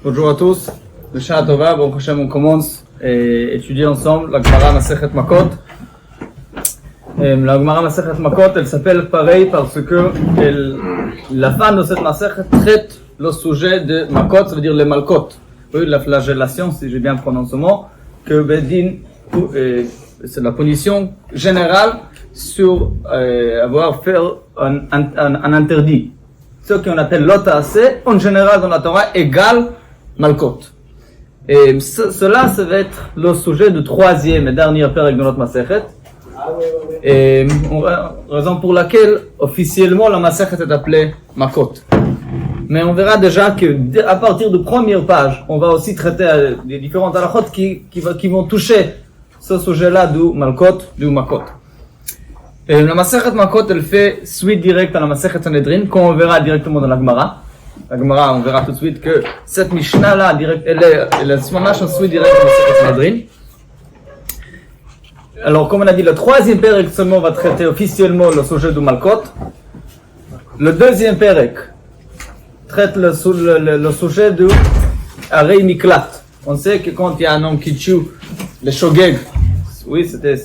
Bonjour à tous. Le Shana Tova, bon prochain on commence et étudier ensemble la Gemara Masechet Makot. La Gemara Masechet Makot, elle s'appelle pareil parce que la fin de cette Masechet traite le sujet de Makot, ça veut dire les Malkot. Oui, la flagellation, si j'ai bien prononcé ce mot, que Bedin, c'est la punition générale sur avoir fait un interdit. Ce qu'on appelle l'otase, en général dans la Torah, égale Malkot. Et cela, ça va être le sujet du troisième et dernier pérec de notre Masechet. Et raison pour laquelle, officiellement, la Masechet est appelée Makot. Mais on verra déjà que, à partir de première page, on va aussi traiter des différentes halachot qui vont toucher ce sujet-là du Malkot, du Makot. Et la Masechet Makot, elle fait suite directe à la Masechet Sanhedrin, qu'on verra directement dans la Gemara. La Gemara, on verra tout de suite que cette Mishnah-là, elle est mamach en suite directe à la Masechet Sanhedrin. Alors, comme on a dit, le troisième pérec seulement va traiter officiellement le sujet du Malkot. Le deuxième pérec traite le sujet du Arei Miklat. On sait que quand il y a un homme qui tue le Shogeg, oui, c'était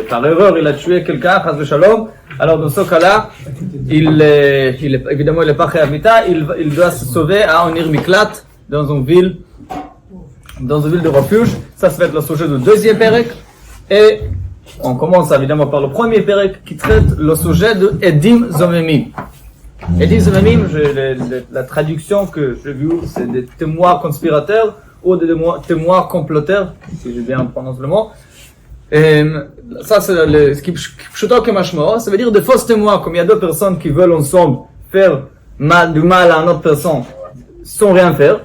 par erreur, il a tué quelqu'un, chas v'shalom. Alors dans ce cas-là, évidemment, il est pas chéavita, il doit se sauver à un Miklat dans une ville de refuge. Ça va être le sujet du deuxième pérec. Et on commence évidemment par le premier pérec qui traite le sujet de Edim Zomemim. Edim Zomemim, la traduction que j'ai vue, c'est des témoins conspirateurs ou des témoins comploteurs, si j'ai bien prononcé le mot. Et ça, c'est ce qui pshuto kemashmo, ça veut dire des fausses témoins, comme il y a deux personnes qui veulent ensemble faire du mal à une autre personne sans rien faire,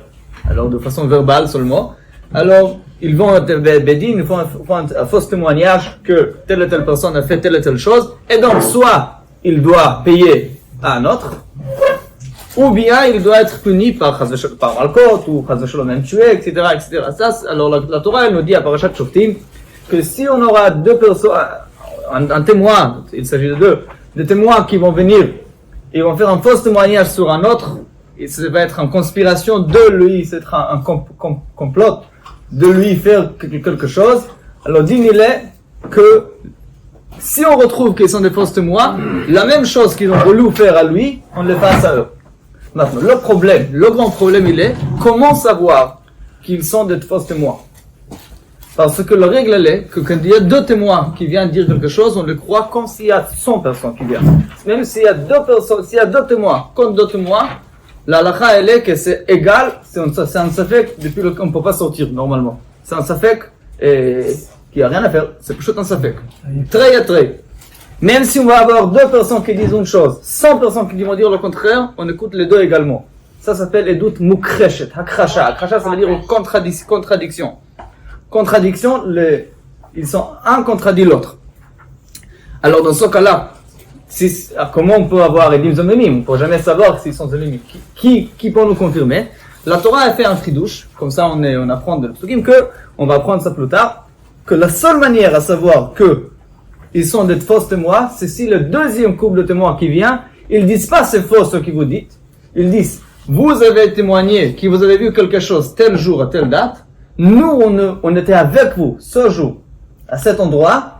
alors de façon verbale seulement, alors ils vont à Bedin, ils font un faux témoignage que telle et telle personne a fait telle et telle chose, et donc soit il doit payer à un autre, ou bien il doit être puni par Malkot, ou même tué, etc., etc. Ça, alors la Torah, elle nous dit à Parashat Shoftim, que si on aura deux personnes, un témoin, il s'agit de deux, des témoins qui vont venir, et vont faire un faux témoignage sur un autre, et ça va être une conspiration de lui, c'est un complot, de lui faire quelque chose, alors dis-nous-les que si on retrouve qu'ils sont des faux témoins, la même chose qu'ils ont voulu faire à lui, on le fasse à eux. Maintenant, le grand problème, il est, comment savoir qu'ils sont des faux témoins? Parce que la règle, elle est que quand il y a deux témoins qui viennent dire quelque chose, on le croit comme s'il y a 100 personnes qui viennent. Même s'il y a deux témoins contre deux témoins, la halakha, elle est que c'est égal, c'est un safek depuis lequel on ne peut pas sortir, normalement. C'est un safek, qui a rien à faire, c'est plutôt un safek. Très à très. Même si on va avoir deux personnes qui disent une chose, 100 personnes qui vont dire le contraire, on écoute les deux également. Ça s'appelle edut mukreshet, hakrasha. Hakrasha, ça veut dire contradiction. Contradiction, ils sont un contredit l'autre. Alors dans ce cas-là, comment on peut avoir Edim Zomemim? On ne peut jamais savoir s'ils sont Zomemim. Qui peut nous confirmer? La Torah a fait un tridouche, comme ça on apprend de l'Psukim, on va apprendre ça plus tard, que la seule manière à savoir que ils sont des fausses témoins, c'est si le deuxième couple de témoins qui vient, ils disent pas c'est faux ce que vous dites, ils disent vous avez témoigné que vous avez vu quelque chose tel jour à telle date, nous, on était avec vous ce jour, à cet endroit,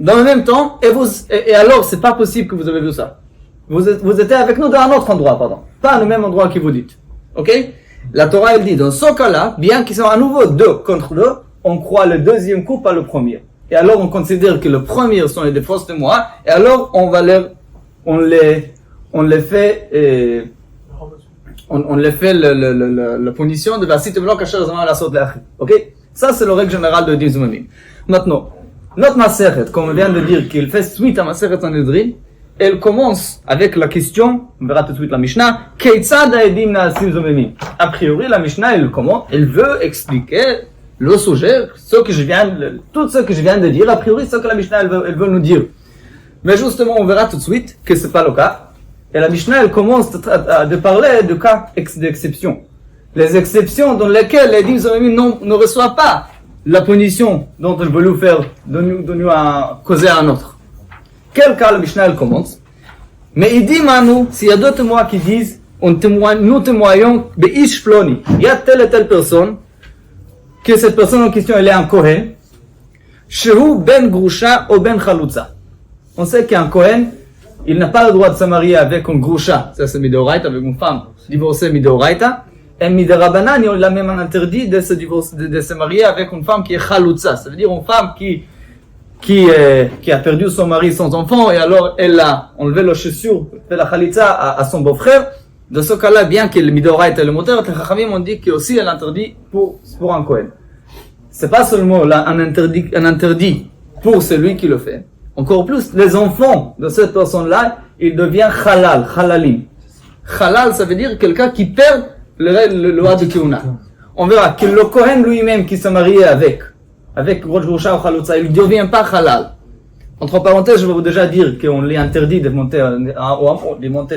dans le même temps, et alors, c'est pas possible que vous avez vu ça. Vous étiez avec nous dans un autre endroit, pas le même endroit que vous dites. Ok? La Torah, elle dit, dans ce cas-là, bien qu'ils soient à nouveau deux contre deux, on croit le deuxième coup, pas le premier. Et alors, on considère que le premier sont des fausses témoins, et alors, on les fait, la punition de la cité blanche à chaque zaman à la sorte de l'achri. Ok? Ça, c'est la règle générale de Dizumamim. Maintenant, notre Masechet, comme on vient de dire, qu'il fait suite à Masechet Sanhedrin, elle commence avec la question, on verra tout de suite la Mishnah, Keitzad ha'edim na'asim zomemim. A priori, la Mishnah, elle veut expliquer le sujet, tout ce que je viens de dire, a priori, ce que la Mishnah, elle veut nous dire. Mais justement, on verra tout de suite que c'est pas le cas. Et la Mishnah, elle commence de parler de cas d'exception. Les exceptions dans lesquelles les Edim Zomemim ne reçoivent pas la punition dont elle veut nous faire, de nous causer à un autre. Quel cas la Mishnah, elle commence? Mais il dit, Manu, s'il y a deux témoins qui disent, nous témoignons, Beish Ploni, il y a telle et telle personne, que cette personne en question, elle est un Kohen, Shehu ben Grusha ou ben Chalutza. On sait qu'un Kohen, il n'a pas le droit de se marier avec un Grusha, ça c'est Midoraita, avec une femme divorcée Midoraita, et Midarabanan, il a même un interdit de se marier avec une femme qui est Chalutza, ça veut dire une femme qui a perdu son mari sans enfant, et alors elle a enlevé le chaussure, fait la Chalitza à son beau-frère. Dans ce cas-là, bien que le Midoraita et le moteur, les Chachamim ont dit qu'il y a aussi un interdit pour un Kohen. C'est pas seulement là un interdit pour celui qui le fait. Encore plus, les enfants de cette personne-là, ils deviennent halalim. Halal, ça veut dire quelqu'un qui perd le loi de Kiuna. On verra que le Kohen lui-même qui se mariait avec Rosh Grusha ou Chalutza, il ne devient pas halal. Entre parenthèses, je vais vous déjà dire qu'on lui interdit de monter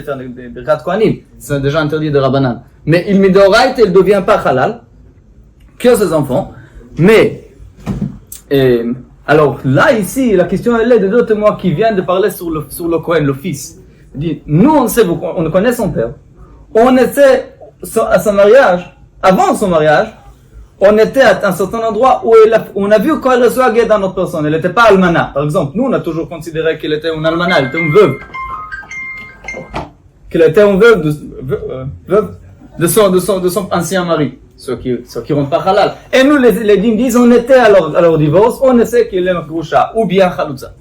faire des Birkat Kohanim. C'est déjà interdit de Rabbanan. Mais il Midoraita, il ne devient pas halal que ses enfants. Mais, alors là, ici, la question elle est de deux témoins qui viennent de parler sur le Kohen, le fils. Il dit, nous, on connaît son père. On était à son mariage, avant son mariage, on était à un certain endroit où on a vu quand elle reçoit guet dans notre personne. Elle n'était pas almana. Par exemple, nous, on a toujours considéré qu'elle était une almana, elle était une veuve. Qu'elle était une veuve de son ancien mari. Ceux qui rentrent pas halal. Et nous, les dîmes disent, on était à leur divorce, on sait qu'il est un Grusha, ou bien Chalutza.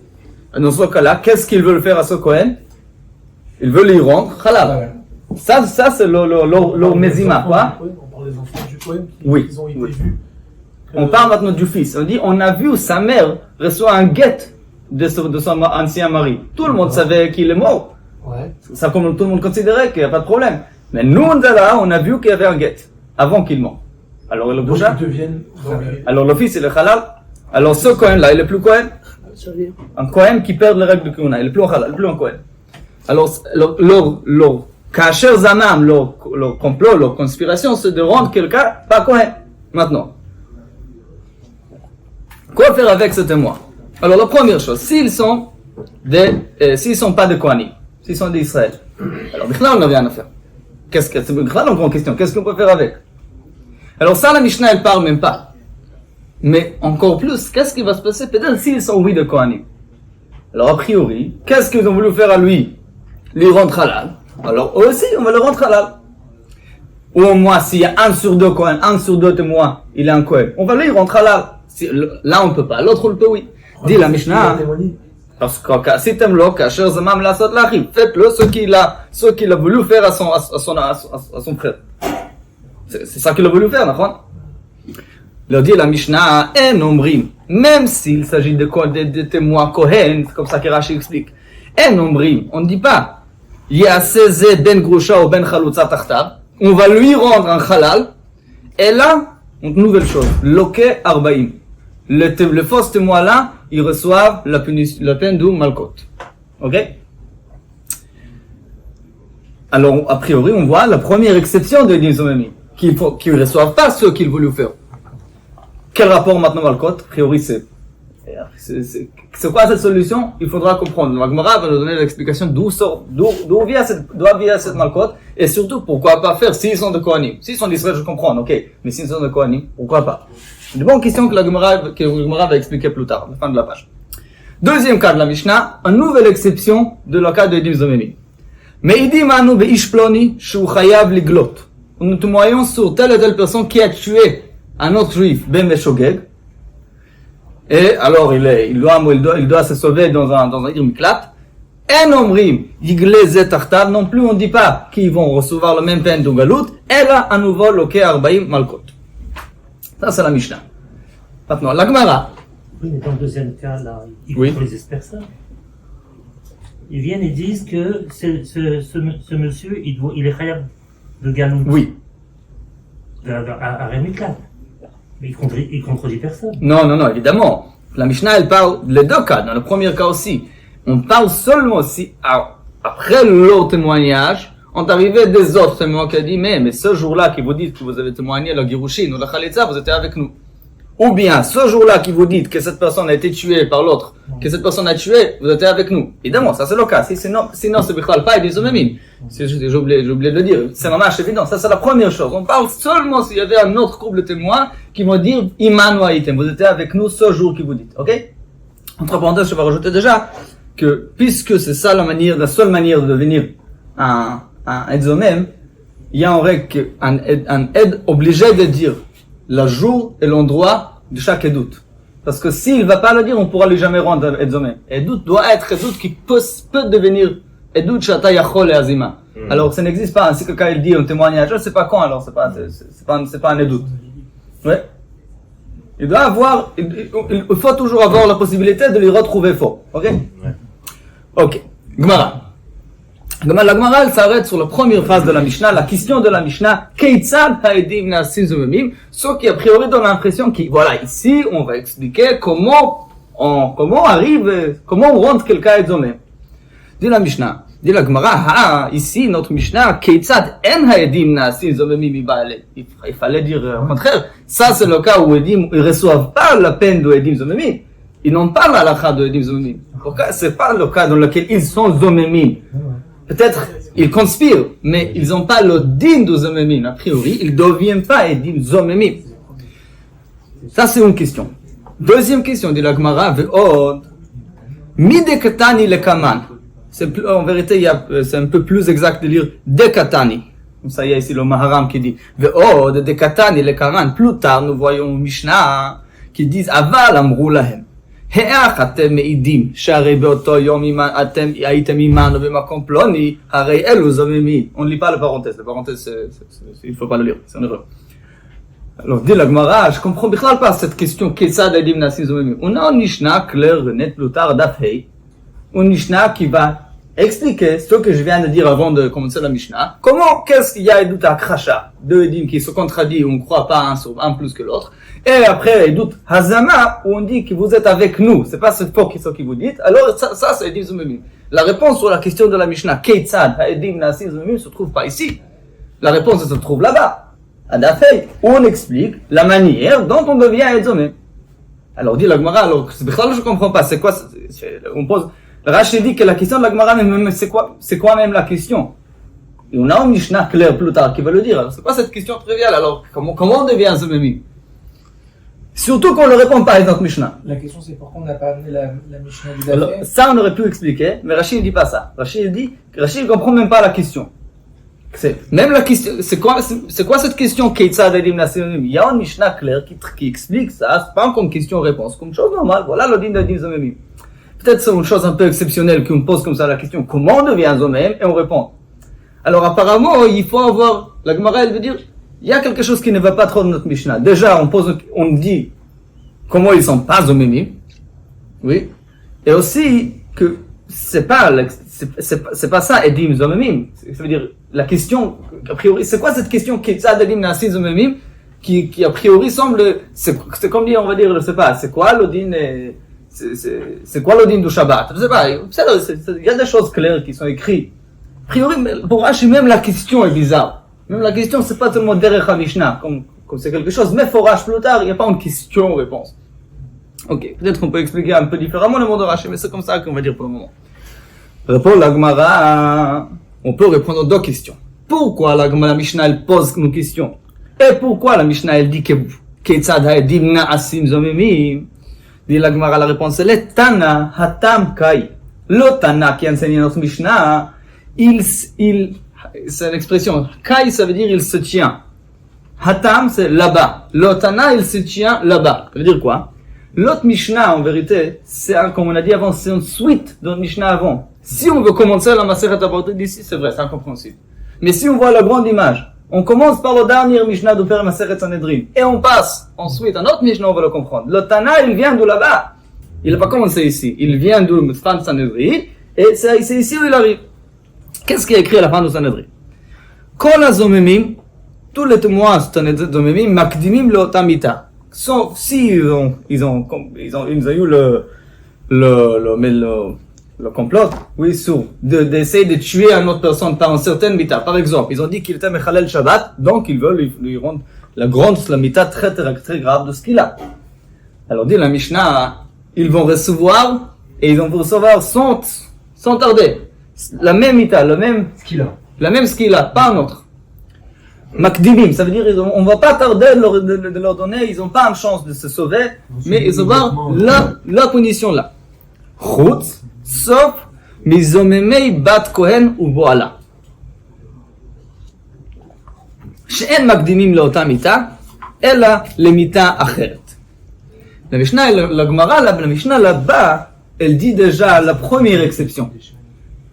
Dans ce cas-là, qu'est-ce qu'ils veulent faire à ce Kohen? Ils veulent y rendre halal. Ça c'est leur mezima, quoi. On parle des enfants du Kohen qui ont été vus. On parle maintenant du fils. On dit, on a vu sa mère reçoit un guet de son ancien mari. Tout le monde savait qu'il est mort. Ouais. Ça, comme tout le monde considérait qu'il n'y a pas de problème. Mais nous, là, on a vu qu'il y avait un guet. Avant qu'il meure. Alors le Grusha, alors le fils il est halal. Alors ce Kohen là, il est plus Kohen. Un Kohen qui perd les règles de Kuna, il est plus halal, il est plus un Kohen. Alors leur kasher zamam, leur complot, leur conspiration, c'est de rendre quelqu'un pas Kohen. Maintenant, quoi faire avec ce témoin? Alors la première chose, s'ils sont pas de Kohanim, s'ils sont d'Israël, alors Bichlal on n'a rien à faire. C'est Bichlal en grande question. Qu'est-ce qu'on peut faire avec? Alors ça, la Mishnah, elle parle même pas. Mais encore plus, qu'est-ce qui va se passer peut-être s'ils sont oui de Kohanim? Alors a priori, qu'est-ce qu'ils ont voulu faire à lui? Lui rendre halal. Alors eux aussi, on va le rendre halal. Ou au moins, s'il y a 1 sur 2 Kohen, 1 sur 2 témoins, il est un Kohen. On va lui rendre halal. Là, on peut pas. L'autre, on le peut, oui. Dit la Mishnah. Parce que si t'aimes le kasher zamam lasot lachim, faites-le ce qu'il a voulu faire à son frère. C'est ça qu'il a voulu faire, d'accord? Il dit la Mishnah, en omrim, même s'il s'agit de témoins Kohen, c'est comme ça que Rashi explique. En omrim, on ne dit pas, Yaseze ben Grusha ou ben Chalutza tachtav, on va lui rendre un halal, et là, une nouvelle chose, loke arbaim. Le faux témoin là, ils reçoivent la peine du malkot. Ok? Alors, a priori, on voit la première exception de l'isomémie. Qui ne reçoivent pas ce qu'ils voulaient faire. Quel rapport maintenant Malkot? A priori, c'est quoi cette solution? Il faudra comprendre. La Gemara va nous donner l'explication d'où vient cette Malkot, et surtout, pourquoi pas faire s'ils sont de Kohanim. S'ils sont d'Israël, je comprends, ok. Mais s'ils sont de Kohanim, pourquoi pas? C'est une bonne question que la Gemara va expliquer plus tard, à la fin de la page. Deuxième cas de la Mishnah, une nouvelle exception de le cas de Edim Zomemi. Mais il dit Manu Beish Ploni, Shu Chayav Liglot. Nous témoignons sur telle et telle personne qui a tué un autre juif, Ben Meshogeg. Et alors il doit se sauver dans un irmiklat. En omrim, yigleze tartav, non plus on dit pas qu'ils vont recevoir la même peine de galout, et là à nouveau loke arbaim malkot. Ça c'est la Mishnah. Maintenant, la Gemara. Oui, mais dans le deuxième cas, là, ils oui. les personnes. Ils viennent et disent que ce monsieur, il est khayab de galout. Oui. À Rémiklat. Mais il contredit personne. Non, évidemment. La Mishnah, elle parle les deux cas, dans le premier cas aussi. On parle seulement si, après leur témoignage, on est arrivé des autres témoins qui ont dit, mais ce jour-là, qui vous dites que vous avez témoigné la Girushin ou la Khalitza, vous étiez avec nous. Ou bien, ce jour-là qui vous dites que cette personne a été tuée par l'autre, que cette personne a tué, vous êtes avec nous. Évidemment, ça c'est le cas. Sinon c'est Bichlal pas des Zomemim. J'ai oublié de le dire. C'est normal, c'est évident. Ça c'est la première chose. On parle seulement s'il y avait un autre groupe de témoins qui vont dire, Iman ou Aïtem, vous étiez avec nous ce jour qui vous dites. Ok? Entre parenthèses, je vais rajouter déjà que, puisque c'est ça la seule manière de devenir un Edzomem, il y a en règle qu'un aide obligé de dire le jour et l'endroit de chaque édoute. Parce que s'il va pas le dire, on pourra lui jamais rendre Edzomem. Édoute doit être édoute qui peut devenir édoute shata yachol et azima. Alors, ça n'existe pas. Si quelqu'un il dit un témoignage, je sais pas quand, alors c'est pas un édoute. Ouais. Il doit avoir, il faut toujours avoir la possibilité de lui retrouver faux. Ok? Ok. Gemara. La Gemara, elle s'arrête sur la première phrase de la Mishnah, la question de la Mishnah, Keitzad ha'edim na'asim zomemim, ce qui a priori donne l'impression voilà, ici, on va expliquer comment on rentre quelqu'un à zomem. Dit la Mishnah, dit la Gemara, ici, notre Mishnah, Keitzad en ha'edim na'asim zomemim iba'ale. Il fallait dire au contraire, ça c'est le cas où ils reçoivent pas la peine de edim zomemim. Ils n'ont pas la halakha de edim zomemim. Pourquoi? C'est pas le cas dans lequel ils sont zomemim. Peut-être ils conspirent, mais ils n'ont pas le din de zomemim. A priori, ils ne deviennent pas edim zomemim. Ça c'est une question. Deuxième question de la Gemara, ve'od midekatani lekaman. En vérité, c'est un peu plus exact de lire dekatani. Comme ça, il y a ici le Maharam qui dit ve'od dekatani lekaman. Plus tard, nous voyons Mishnah qui disent aval amru lahem. He'ach atem me'idim, שהרי באותו יום אתם הייתם עמנו במקום פלוני, הרי אלו זוממים. On ne lit pas la parenthèse, il faut pas le lire, c'est une erreur. Alors, dit la Gemara, je comprends bichlal pas cette question, Ketzad ha'edim na'asim zomemim. On a un Mishnah clair, net plus tard, daf hei, un Mishnah qui va expliquer ce que je viens de dire avant de commencer la Mishnah. Qu'est-ce qu'il y a Edut Akrasha, deux Edim qui se contredisent, où on ne croit pas un plus que l'autre. Et après, Edut Hazama, où on dit que vous êtes avec nous. C'est pas ce faux qui vous dites. Alors, ça c'est Edim Zomemim. La réponse sur la question de la Mishnah, Keitzad ha'edim na'asim zomemim, se trouve pas ici. La réponse se trouve là-bas. À Dafei, où on explique la manière dont on devient Edzomem. Alors, dit la Gemara, alors, je comprends pas. C'est quoi, on pose, Rashi dit que la question de la Gemara, même, c'est quoi même la question? Et on a un Mishnah clair plus tard qui va le dire. Alors, c'est pas cette question triviale. Alors, comment on devient Zomemim? Surtout qu'on ne répond pas à notre Mishnah. La question c'est pourquoi on n'a pas amené la Mishnah du Alors, Dafei. ça on aurait pu expliquer, mais Rashi ne dit pas ça. Rashi ne comprend même pas la question. Même la question, c'est quoi cette question Keitzad ha'edim na'asim zomemim? Il y a un Mishnah clair qui explique ça, c'est pas comme question-réponse, comme chose normale. Voilà le din d'edim zomemim. Peut-être c'est une chose un peu exceptionnelle qu'on pose comme ça la question, comment on devient un zomem, et on répond. Alors apparemment, il faut avoir, la Gemara elle veut dire, il y a quelque chose qui ne va pas trop dans notre Mishnah. Déjà, on dit comment ils sont pas zomemim. Oui. Et aussi, que c'est pas ça, edim zomemim. Ça veut dire, la question, a priori, c'est quoi cette question, Ketzad ha'edim na'asim zomemim, qui a priori semble, c'est comme dire, on va dire, je sais pas, c'est quoi le din du Shabbat? Je sais pas, il y a des choses claires qui sont écrites. A priori, pour Rashi, même la question est bizarre. Même la question, c'est pas tellement derech ha-Mishnah, comme c'est quelque chose, mais pour Rashi plus tard, il n'y a pas une question-réponse. Ok, peut-être qu'on peut expliquer un peu différemment le monde de Rashi, mais c'est comme ça qu'on va dire pour le moment. Répond la Gemara, on peut répondre aux deux questions. Pourquoi la Mishnah elle pose une question? Et pourquoi la Mishnah elle dit que Keitzad ha'edim na'asim zomemim? Dit la Gemara, la réponse elle est Tana hatam kai. Le Tana qui enseigne notre Mishnah, c'est une expression. Kai ça veut dire il se tient. Hatam c'est là-bas. Le Tana il se tient là-bas. Ça veut dire quoi? L'autre Mishnah, en vérité, comme on a dit avant, c'est une suite de Mishnah avant. Si on veut commencer la Maseret à partir d'ici, c'est vrai, c'est incompréhensible. Mais si on voit la grande image, on commence par le dernier Mishnah de Père Maseret Sanhedrin, et on passe ensuite à notre Mishnah, on va le comprendre. Le Tana, il vient de là-bas. Il n'a pas commencé ici. Il vient de Mitzvah Sanhedrin, et c'est ici où il arrive. Qu'est-ce qu'il y a écrit à la fin de Sanhedrin? Kol ha-zomemim, tous les témoins de Zomemim, makdimim le'otamita. Sauf si ils ont eu le complot, oui, d'essayer de tuer une autre personne par une certaine mita. Par exemple, ils ont dit qu'il était mechalel Shabbat, donc ils veulent lui rendre la grande mita très, très, très grave de ce qu'il a. Alors dit la Mishnah, ils vont recevoir, et ils vont recevoir sans tarder. La même mita, la même skilla, pas un autre. Makdimim, ça veut dire on va pas tarder de leur donner, ils n'ont pas une chance de se sauver, mais ils vont avoir la punition là. Chutz, sauf, mizomemei bat kohen ou boala. שאין מקדימים לאותה מיטה, אלא למיטה אחרת. למשנה, לגמרא, למשנה là-bas, elle dit déjà la première exception.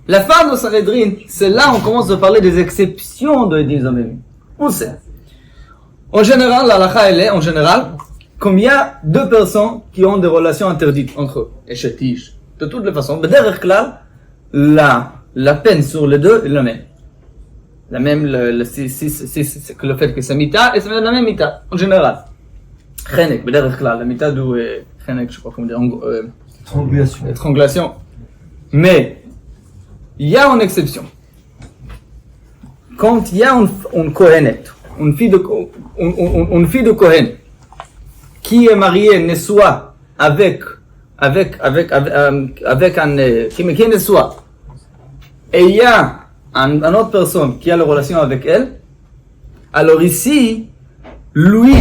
La fin de Sanhedrin, c'est là où on commence à parler des exceptions de Edim Zomemim. Où c'est? En général, la halakha elle est, en général, comme il y a deux personnes qui ont des relations interdites entre eux, et chetish, de toutes les façons, derrière là, la peine sur les deux est la même. La même, c'est que le fait que c'est mita, et c'est la même mita, en général. Chenek, derrière là, la mita du chenek, je sais pas comment dire, étranglation. Mais, il y a une exception. Quand il y a une kohenet, une fille de kohen, qui est mariée, nessoua, avec un, qui est nessoua, et il y a une autre personne qui a la relation avec elle, alors ici, lui,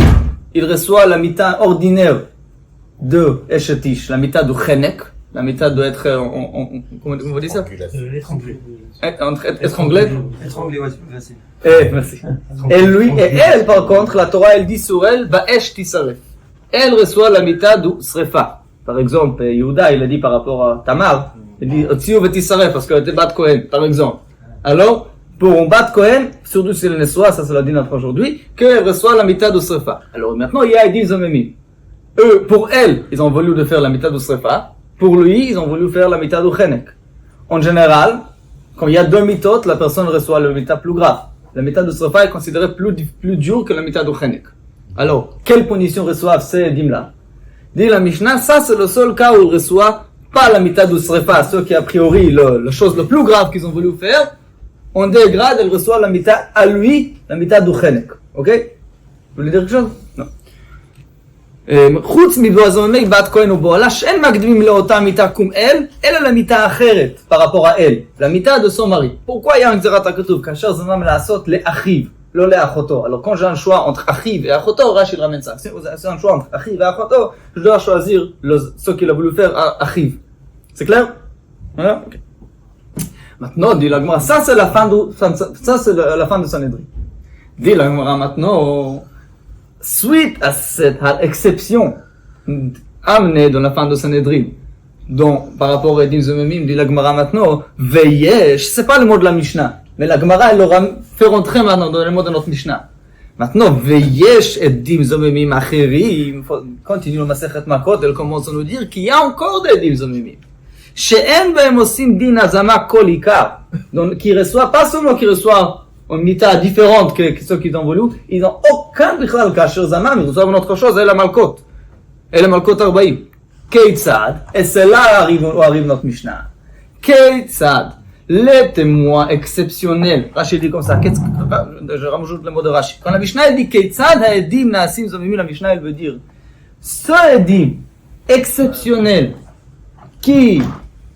il reçoit la mita ordinaire de Eshetish, la mita de Chenek, la mita doit être, comment vous dites ça? Étranglé. Étranglé, ouais, merci. Merci. Et lui, et elle, par contre, la Torah, elle dit sur elle, Ba'esh tisaref. Elle reçoit la mita du Srefa. Par exemple, Yehuda, il a dit par rapport à Tamar, il dit, Otziu v'tisaref, parce qu'elle était bat Kohen, par exemple. Alors, pour un bat Kohen, surtout si elle ne soit, ça c'est la dit notre aujourd'hui, qu'elle reçoit la mita du Srefa. Alors maintenant, il y a Edim Zomemim. Eux, pour elle, ils ont voulu de faire la mita du Srefa. Pour lui, ils ont voulu faire la mita du Chenek. En général, quand il y a deux mitot, la personne reçoit le mita plus grave. La mita du Srefa est considérée plus dure que la mita du Chenek. Alors, quelle punition reçoivent ces Edim-là? Dit la Mishnah, ça c'est le seul cas où ils reçoivent pas la mita du Srefa, ceux qui a priori, la chose la plus grave qu'ils ont voulu faire, on dégrade, elle reçoit la mita à lui, la mita du Chenek. Ok? Vous voulez dire quelque chose? Non. חוץ מבזוממי בת כהן ובועלה שאין מקדימים לאותה מיטה קום אל, אלא למיטה אחרת par rapport à elle, la מיטה de son mari. Pourquoi il y a une גזירת הכתוב? כאשר זה מה לעשות לאחיו, לא לאחותו. Alors quand j'ai un choix entre אחיו et אחותו, Rashi il ramène ça. C'est un choix entre אחיו et אחותו, je dois choisir ce qu'il a voulu faire à אחיו. C'est clair? Voilà? Okay. Maintenant, dit la Gemara, ça c'est la fin de Sanhedrin. Dit la Gemara maintenant, suite à cette exception amenée dans la fin de Sanhedrin, donc par rapport à Edim Zomemim, dit la Gemara maintenant, Veyesh, c'est pas le mot de la Mishnah, mais la Gemara elle l'aura fait rentrer maintenant dans le mot de notre Mishnah. Maintenant, Veyesh Edim Zomemim Acherim, continue le Masechet Makot, elle commence à nous dire qu'il y a encore des Edim Zomemim. שאין בהם עושים דין הזמה כל עיקר, qui reçoit, pas seulement qui reçoit une mita différente que ceux qui ont voulu, ils n'ont aucun בכלל כאשר זמם, ils reçoivent une autre chose, elle est מלכות 40. כיצד, et c'est là où arrive notre Mishnah, כיצד, les témoins exceptionnels, Rashi dit comme ça, je rajoute le mot de Rashi, quand la Mishnah elle dit כיצד העדים נעשים זוממים, la Mishnah elle veut dire, ceux עדים exceptionnels, qui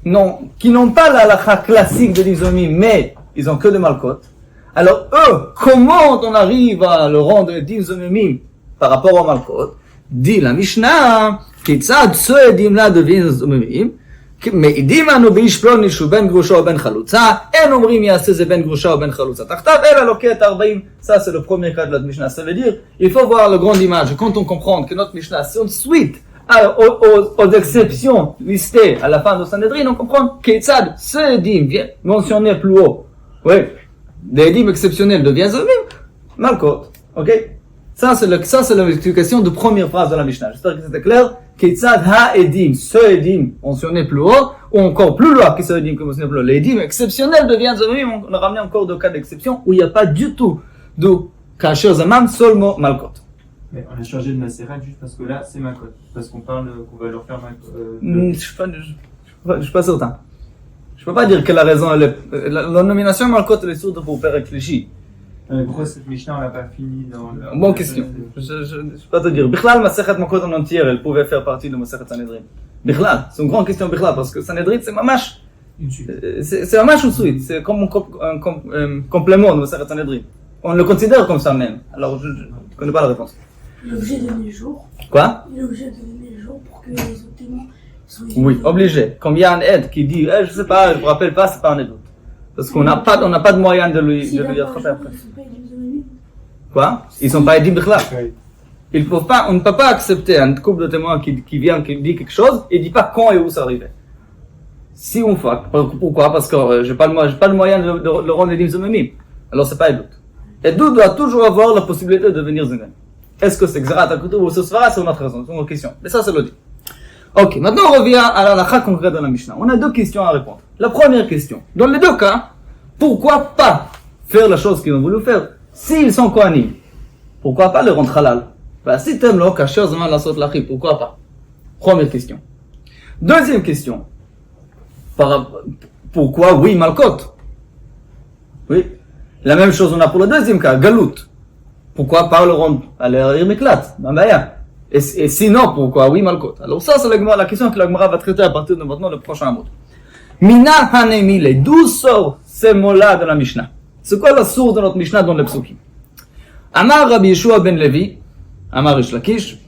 n'ont pas la halakha classique de l'Izomim, mais ils ont que de Malkot. Alors eux, comment on arrive à le rendre d'Izomim par rapport au Malkot? Dit la Mishnah, כיצד ceux עדים là deviennent זוממים, מעידים לנו באיש פלוני שהוא בן גרושה או בן חלוצה, אין אומרים יעשה זה בן גרושה או בן חלוצה תחתיו, אלא לוקח את 40. Ça c'est le premier cas de notre Mishnah. Ça veut dire, il faut voir la grande image. Quand on comprend que notre Mishnah, c'est une suite aux exceptions listées à la fin de Sanhedrin, on comprend qu'Etzad, ce Edim vient mentionné plus haut. Oui, des Edim exceptionnels deviennent Zomim, Malkot. Ok? Ça c'est l'explication de première phrase de la Mishnah. J'espère que c'était clair. Qu'Etzad ha Edim, ce Edim mentionné plus haut, ou encore plus loin que ce Edim mentionné plus haut. Les Edim exceptionnels deviennent Zomim. On a ramené encore deux cas d'exception où il n'y a pas du tout de Kasher Zaman, seulement Malkot. Mais on a changé de Maseret juste parce que là, c'est Makot. Parce qu'on parle qu'on va leur faire Makot. Je suis pas certain. Je peux pas dire que la raison, la nomination Malkot, elle est surtout pour Perek Shlishi. Mais pourquoi cette Mishnah, on l'a pas fini dans le... Bonne question. Je vais pas te dire. Bichlal, Masechet Makot en entier, elle pouvait faire partie de Masechet Sanhedrin. Bichlal, c'est une grande question Bichlal, parce que Sanhedrin, c'est mamash. C'est mamash une suite. C'est comme un complément de Masechet Sanhedrin. On le considère comme ça même. Alors, je ne connais pas la réponse. Il est obligé de donner les jours. Quoi? Il est obligé de donner les jours pour que les autres témoins soient... Oui, obligé. Comme il y a un aide qui dit, je sais pas, je me rappelle pas, c'est pas un aide. Parce qu'on n'a pas de moyen de lui attraper après. Quoi? Ils sont pas aidés Bichlal. Ils peuvent pas, on ne peut pas accepter un couple de témoins qui vient, qui dit quelque chose, et dit pas quand et où ça arrivait. Si on fait, pourquoi? Parce que j'ai pas le moyen de le rendre les Zomemim. Alors c'est pas Edut. Edut doit toujours avoir la possibilité de devenir Zomem. Est-ce que c'est Xarat Akutu ou ce sera? C'est une autre raison, c'est une autre question. Mais ça, c'est le dit. Ok, maintenant on revient à la halakha concrète de la Mishnah. On a deux questions à répondre. La première question. Dans les deux cas, pourquoi pas faire la chose qu'ils ont voulu faire? S'ils sont Kohanim, pourquoi pas le rendre halal? Si t'aimes le kasher zaman la sot lachi, pourquoi pas? Première question. Deuxième question. Pourquoi oui malkot? Oui. La même chose on a pour le deuxième cas, galout. Pourquoi pas le rendre à l'air miklat? Et sinon, pourquoi oui malkot? Alors ça, c'est la question que la Gemara va traiter à partir de maintenant le prochain mot. Mina hanemile, d'où sort ces mots-là de la Mishnah? C'est quoi la source de notre Mishnah dans le Psukim? Amar Rabbi Yeshua ben Levi, Amar Rish Lakish,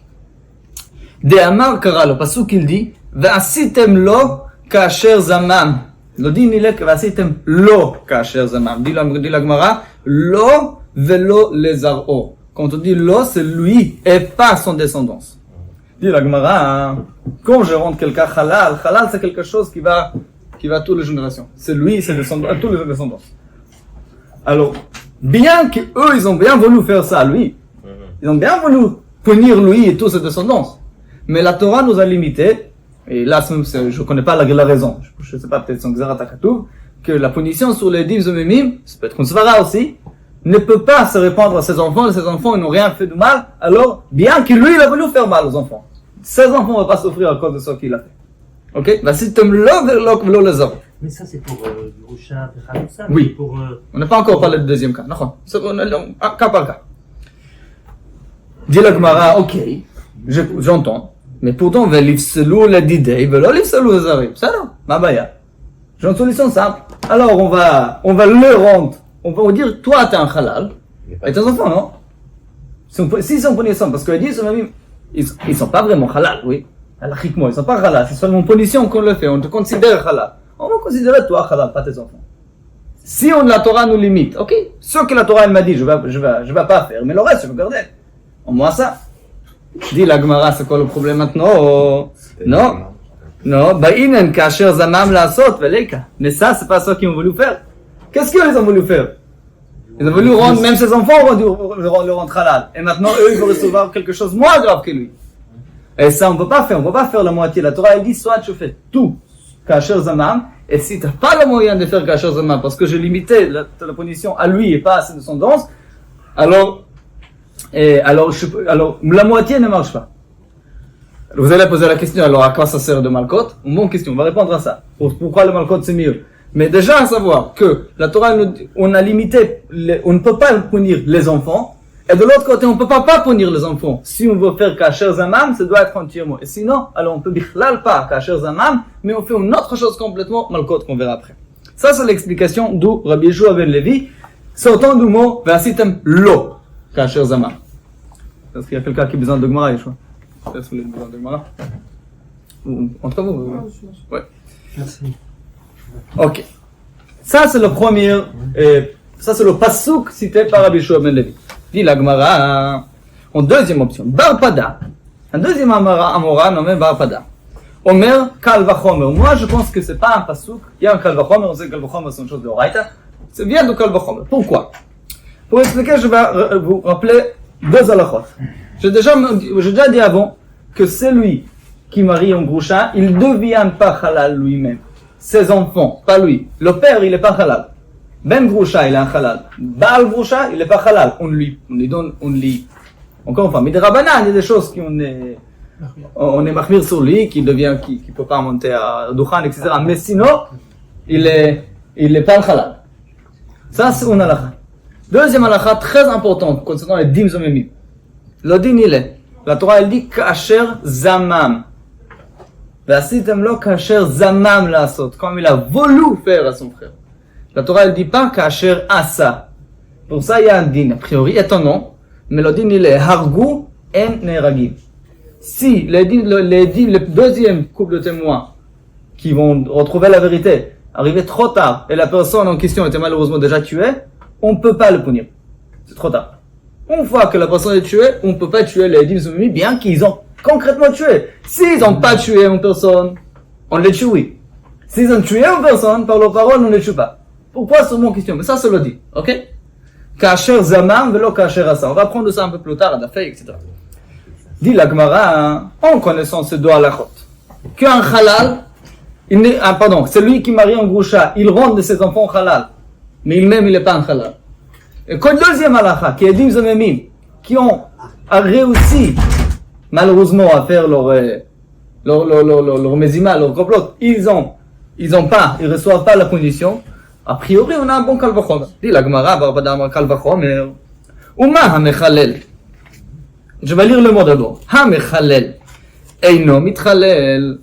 de Amar Kara, le pasuk il dit, V'asitem lo kasher zamam. Le dit il est V'asitem lo kasher zamam. Dit la Gemara, lo velo lezaro. Quand on dit lo, c'est lui et pas son descendance. Dit la Gemara, quand je rends quelqu'un halal, halal c'est quelque chose qui va à toutes les générations. C'est lui, c'est descendant, à tous les descendants. Alors, bien qu'eux, ils ont bien voulu faire ça à lui, ils ont bien voulu punir lui et tous ses descendants, mais la Torah nous a limité, et là, je connais pas la raison, je sais pas, peut-être son Xarat Akatuv, que la punition sur les divs Zomemim, c'est peut-être une svara aussi, ne peut pas se répandre à ses enfants, ils n'ont rien fait de mal, alors, bien que lui, il a voulu faire mal aux enfants. Ses enfants ne vont pas souffrir à cause de ce qu'il a fait. Ok? Mais ça, c'est pour Groucha, ça. Oui. Pour, on n'a pas encore parlé du deuxième cas. Non. C'est cas par cas. Dit la Gemara, ok, j'entends. Mais pourtant, velifselou la didei, velo lifselou les arib. Ça non, ma baya. J'ai une solution simple. Alors, on va le rendre. On va dire, toi, t'es un halal. Et tes enfants, non? S'ils sont punis ensemble, parce qu'ils disent, ils sont pas vraiment halal, oui. Alachiquement, ils sont pas halal. C'est seulement en punition qu'on le fait. On te considère halal. On va considérer toi halal, pas tes enfants. Si la Torah nous limite, ok, ce que la Torah elle m'a dit, je vais pas faire, mais le reste, je vais garder. Au moins ça. Dit la Gemara, c'est quoi le problème maintenant? Non, ba'inen kasher zamam la sot veleka. Mais ça, c'est pas ça qu'ils ont voulu faire. Qu'est-ce qu'ils ont voulu faire? Ils ont voulu rendre, même ses enfants, le rendre halal. Et maintenant, eux, ils vont recevoir quelque chose moins grave que lui. Et ça, on peut pas faire la moitié. La Torah, elle dit, soit tu fais tout, kasher zamam, et si t'as pas le moyen de faire kasher zamam, parce que j'ai limité la punition à lui et pas à ses descendants, alors, la moitié ne marche pas. Vous allez poser la question, alors à quoi ça sert de malkot? Une bonne question, on va répondre à ça. Pourquoi le malkot c'est mieux? Mais déjà à savoir que la Torah, on a limité, on ne peut pas punir les enfants, et de l'autre côté, on ne peut pas punir les enfants. Si on veut faire kasher zamam, ça doit être entièrement. Et sinon, alors on peut bichlal pas kasher zamam, mais on fait une autre chose complètement malkot qu'on verra après. Ça, c'est l'explication d'où Rabbi Yeshua ben Levi, sortant du mot, v'asitem lo kasher zamam. Est-ce qu'il y a quelqu'un qui a besoin de Gemara, Yeshua? Est-ce que vous avez besoin de Gemara? Entre vous? Ouais. Merci. Ok. Ça, c'est le premier, ça, c'est le pasuk cité par Rabbi Yeshua ben Levi. Dit la Gemara, en deuxième option, Bar Pada, un deuxième Amora nommé Bar Pada. Omer Kal Vachomer. Moi, je pense que c'est pas un pasuk. Il y a un Kal Vachomer, on sait que Kal Vachomer c'est une chose de Horaïta. Ça vient de Kal Vachomer. Pourquoi? Pour expliquer, je vais vous rappeler deux halachot. J'ai déjà dit avant que celui qui marie un groucha, il ne devient pas halal lui-même. Ses enfants, pas lui. Le père, il est pas halal. Ben Groucha, il est un halal. Baal Groucha, il est pas halal. On lui donne, encore une fois, mais des rabanan, il y a des choses qu'on est mahmir sur lui, qui peut pas monter à Dukhan, etc. Mais sinon, il est pas halal. Ça, c'est une halakha. Deuxième halakha très importante concernant les dim zomemim. Le din il est. La Torah elle dit kasher zamam. V'asitem lo kasher zamam lasot. Comme il a voulu faire à son frère. La Torah elle dit pas kasher asa. Pour ça il y a un din. A priori étonnant. Mais le din il est hargu en neragim. Si le deuxième couple de témoins qui vont retrouver la vérité arriver trop tard et la personne en question était malheureusement déjà tuée, on ne peut pas le punir. C'est trop tard. Une fois que la personne est tuée, on ne peut pas tuer les dim zomemim bien qu'ils ont concrètement tué. S'ils n'ont pas tué une personne, on les tue, oui. S'ils ont tué une personne, par leurs paroles, on ne les tue pas. Pourquoi c'est mon question? Mais ça, c'est le dit. Ok? Kasher zamam velo kasher asa. On va prendre ça un peu plus tard à la feuille, etc. Dit la Gemara, en connaissant ces deux halachot, qu'un halal, celui qui marie un groucha, il rend de ses enfants halal, mais il-même il n'est pas un halal. Et qu'un deuxième halakha, qui est dim zomemim, qui ont réussi, malheureusement, à faire leur mezima, leur complot, ils reçoivent pas la punition. A priori, on a un bon kalvachomer. Dit la Gemara, barbadam kalvachomer, Uma ha-mechalel. Je vais lire le mot d'abord. Ha-mechalel. Eino mitchalel.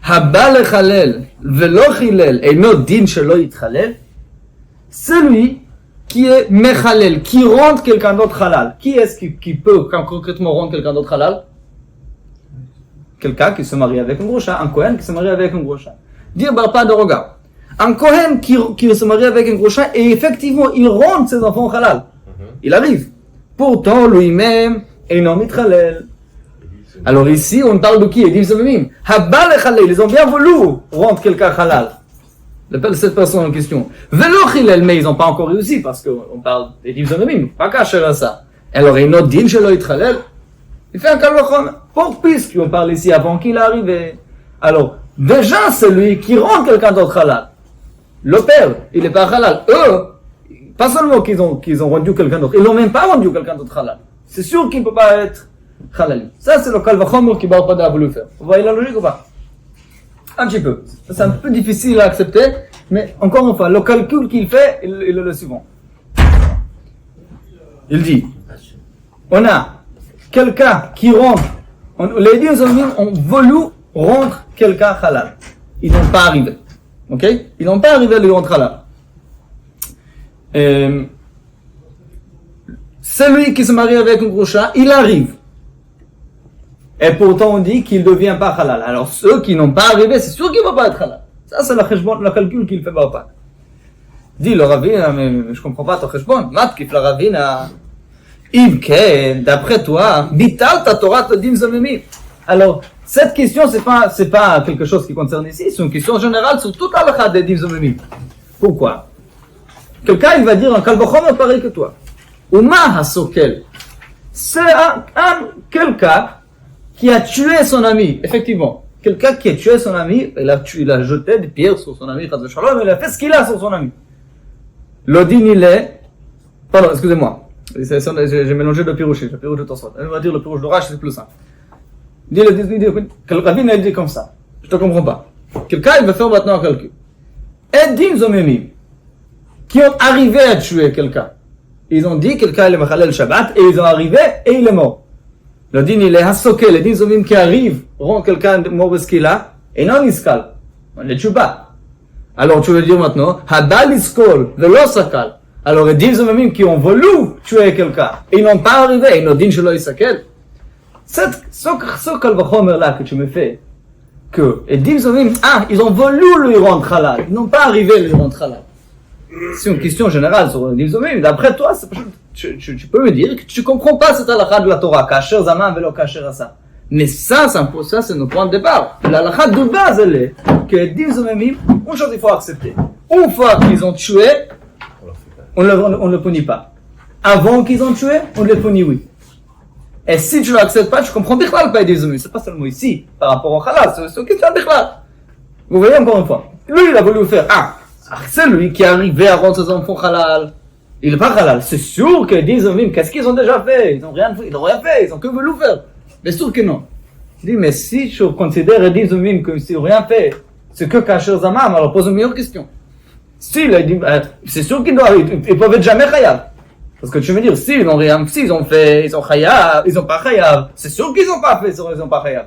Haba lechalel. Velo chilel. Eino din shelo yitchalel. Celui qui est mechalel, qui rend quelqu'un d'autre halal. Qui est-ce qui peut concrètement rendre quelqu'un d'autre halal? Quelqu'un qui se marie avec un groucha, un Kohen qui se marie avec un groucha. Dire pas de regard. Un Kohen qui se marie avec un groucha et effectivement il rend ses enfants halal. Il arrive. Pourtant lui-même est non mitchalel. Alors ici on parle de qui? Dim zomemim. Haba lechalel. Ils ont bien voulu rendre quelqu'un halal. Cette personne en question. Velo chilel, mais ils n'ont pas encore réussi parce qu'on parle des dim zomemim. Pas kasher à ça. Alors il y a notre din shelo yitchalel. Il fait un kalvachomer. Pour puisqu'on parle ici avant qu'il est arrivé. Alors déjà c'est lui qui rend quelqu'un d'autre halal. Le père, il n'est pas halal. Eux, pas seulement qu'ils ont rendu quelqu'un d'autre, ils n'ont même pas rendu quelqu'un d'autre halal. C'est sûr qu'il ne peut pas être halal. Ça, c'est le kalvachomer qui Bar-Pada a voulu faire. Vous voyez la logique ou pas? Un petit peu. C'est un peu difficile à accepter, mais encore une fois, le calcul qu'il fait, il est le suivant. Il dit, on a quelqu'un qui rend, les dim zomemim ont voulu rendre quelqu'un halal. Ils n'ont pas arrivé. Ok? Ils n'ont pas arrivé à lui rendre halal. Celui qui se marie avec un groucha, il arrive. Et pourtant on dit qu'il ne devient pas halal. Alors ceux qui n'ont pas arrivé, c'est sûr qu'il ne va pas être halal. Ça c'est le calcul qu'il fait pas. Dit le rabbin, mais je ne comprends pas ton cheshbon. Matkif le rabbin, Ibke, d'après toi, bital ta Torah te dim zomemim. Alors, cette question, c'est pas quelque chose qui concerne ici, c'est une question générale sur toute la halakha des dim zomemim. Pourquoi? Quelqu'un, il va dire un kalvachomer pareil que toi. Uma hasokel. C'est quelqu'un qui a tué son ami, effectivement. Quelqu'un qui a tué son ami, il a jeté des pierres sur son ami, il a fait ce qu'il a sur son ami. L'odin, il est, pardon, excusez-moi. J'ai mélangé le pirouche de Tosfot. On va dire le pirouche d'orage, c'est plus simple. Le rabbin a dit comme ça. Je te comprends pas. Quelqu'un, il va faire maintenant un calcul. Et dim zomemim, qui ont arrivé à tuer quelqu'un. Ils ont dit quelqu'un il est mechalel Shabbat, et ils ont arrivé, et il est mort. Le din, il est hasoké, les dim zomemim qui arrivent, rend quelqu'un mort de ce qu'il a, et non iskal. On ne les tue pas. Alors tu veux dire maintenant, hadal iskol, velo sakal. Alors les dim zomemim qui ont voulu tuer quelqu'un, et ils n'ont pas arrivé, et non din shelo isakel. Ce kalvachomer là que tu me fais, que les dim zomemim, ils ont voulu lui rendre halal, ils n'ont pas arrivé à lui rendre halal. C'est une question générale sur les dim zomemim. D'après toi, tu peux me dire que tu comprends pas cette halakha de la Torah, kasher zaman velo kasher asa. Mais ça c'est notre point de départ. La halakha de base, elle est que les dim zomemim, une chose il faut accepter. Une fois qu'ils ont tué, on ne le punit pas. Avant qu'ils ont tué, on le punit, oui. Et si tu ne l'acceptes pas, tu comprends bichlal pas des zomemim. C'est pas seulement ici, par rapport au halal, c'est une question de bichlal. Vous voyez encore une fois. Lui, il a voulu faire, c'est lui qui est arrivé à rendre ses enfants halal. Il n'est pas halal. C'est sûr que les zomemim, qu'est-ce qu'ils ont déjà fait? Ils n'ont rien fait, ils ont que voulu faire. Bien sûr que non. Je dis, mais si je considère les zomemim comme s'ils n'ont rien fait, c'est que kasher zamam, alors pose une meilleure question. Si, c'est sûr qu'ils peuvent être jamais khayab. Parce que tu veux dire, s'ils ont rien, s'ils ont fait, ils ont chayav, ils ont pas chayav, c'est sûr qu'ils ont pas fait, ils ont pas chayav.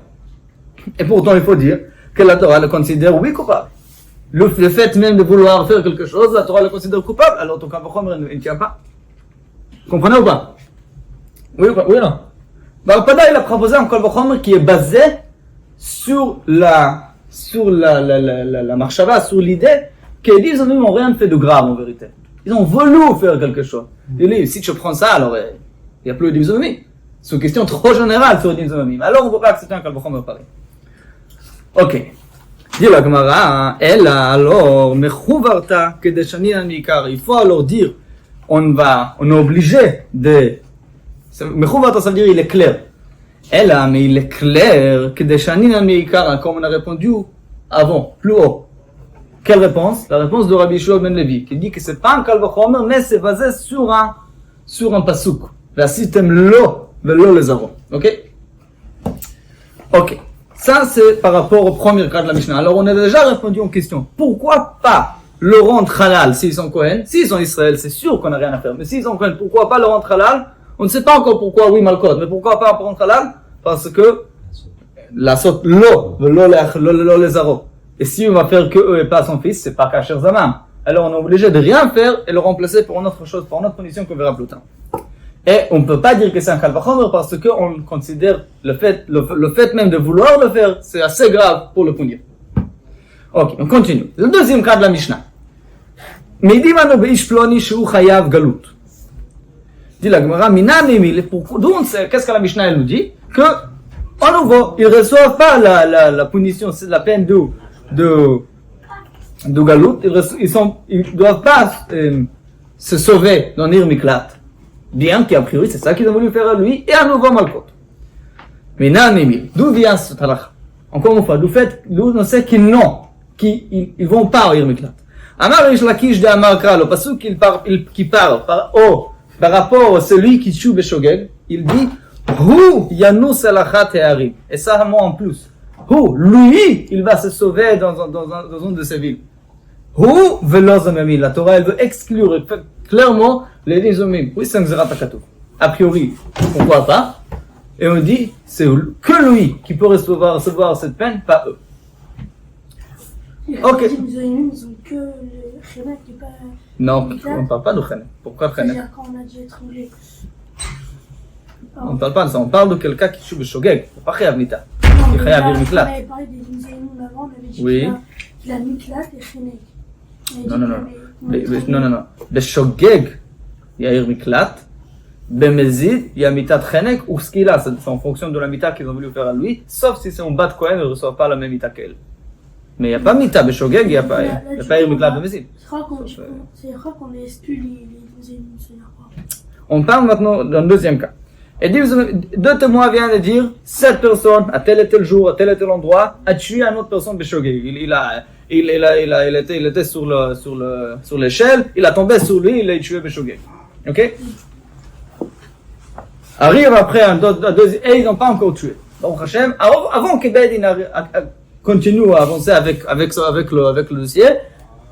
Et pourtant, il faut dire que la Torah le considère, oui, coupable. Le fait même de vouloir faire quelque chose, la Torah le considère coupable, alors ton Kalvachomer ne tient pas. Vous comprenez ou pas? Oui ou non? Pada, il a proposé un Kalvachomer qui est basé sur la marchava, sur l'idée qu'ils disent, ils n'ont rien fait de grave en vérité. Ils ont voulu faire quelque chose. Il dit, si tu prends ça, alors il n'y a plus de Dimzomim. C'est une question trop générale sur les Dimzomim. Alors on ne peut pas accepter un Kalvachomer pareil. Ok. Dit la Gemara, elle alors, mechouvarta kedeshaninan mikar. Il faut alors dire, on est obligé de. Mechouvarta, ça veut dire il est clair. Elle a, mais il est clair kedeshaninan mikar, comme on a répondu avant, plus haut. Quelle réponse? La réponse de Rabbi Yeshua ben Levi, qui dit que c'est pas un Kalvachomer, mais c'est basé sur un pasuk. La système lo, velo les avons. Ok? Ok. Ça, c'est par rapport au premier cas de la Mishnah. Alors, on a déjà répondu aux questions. Pourquoi pas le rendre halal s'ils sont Kohen? S'ils sont Israël, c'est sûr qu'on n'a rien à faire. Mais s'ils sont Kohen, pourquoi pas le rendre halal? On ne sait pas encore pourquoi, oui, Malkot. Mais pourquoi pas le rendre halal? Parce que la sorte lo les aro. Et si on va faire que eux et pas son fils, c'est pas Kasher Zamam. Alors, on est obligé de rien faire et le remplacer pour une autre chose, pour une autre condition qu'on verra plus tard. Et on ne peut pas dire que c'est un Kalvachomer parce qu'on considère le fait même de vouloir le faire, c'est assez grave pour le punir. Ok, on continue. Le deuxième cas de la Mishnah. Midimano beish ploni shu chayav galut. Dit la Gemara, d'où on sait, qu'est-ce que la Mishnah elle nous dit? Que, en nouveau, ils ne reçoivent pas la punition, c'est la peine de galut, ils doivent pas se sauver dans Nir Miklat. Bien qu'a priori, c'est ça qu'ils ont voulu faire à lui, et à nouveau Malkot. Mais d'où vient ce halakha? Encore une fois, d'où on sait qu'ils ils vont pas au Miklat. Amar Rish Lakish de Amar Kra, le pasuk qui parle par rapport à celui qui tue Beshogeg, il dit, Hu yanus alachat te'arim. Et ça, un mot en plus. Lui, il va se sauver dans une de ces villes. La Torah, elle veut exclure clairement les Nizomim. Oui, c'est un Xerat HaKatuv. A priori, pourquoi pas? Et on dit, c'est que lui qui peut recevoir cette peine, pas eux. Ok. Ils ont que le Chenet qui n'est pas. Non, on ne parle pas de Chenet. Pourquoi Chenet? C'est-à-dire quand on a déjà étranglé. On ne parle pas de ça, on parle de quelqu'un qui tue Beshogeg. C'est pas Chayav Mita. Non, Il mais Chayav là, Miklat. on avait parlé des Nizomim avant, on avait dit Oui. qu'il a Miklat et Chenet. Non. Beshogeg, il y a Ir Miklat. Bemezid, il y a Mitat Chenek ou Skila. C'est en fonction de la Mita qu'ils ont voulu faire à lui. Sauf si c'est un bat Kohen, ils ne reçoivent pas la même Mita qu'elle. Mais il n'y a pas Mita Beshogeg, il n'y a pas Ir Miklat Bemezid. C'est rare qu'on exclut les Nizomim, c'est rare. On parle maintenant d'un deuxième cas. Et deux témoins viennent de dire, cette personne, à tel et tel jour, à tel et tel endroit, a tué une autre personne Beshogeg. Il était sur l'échelle, il a tombé sur lui, il l'a tué Beshogeg. Ok? Arrive après un deuxième, et ils n'ont pas encore tué. Donc Hachem, avant que Bedin continue à avancer avec le dossier,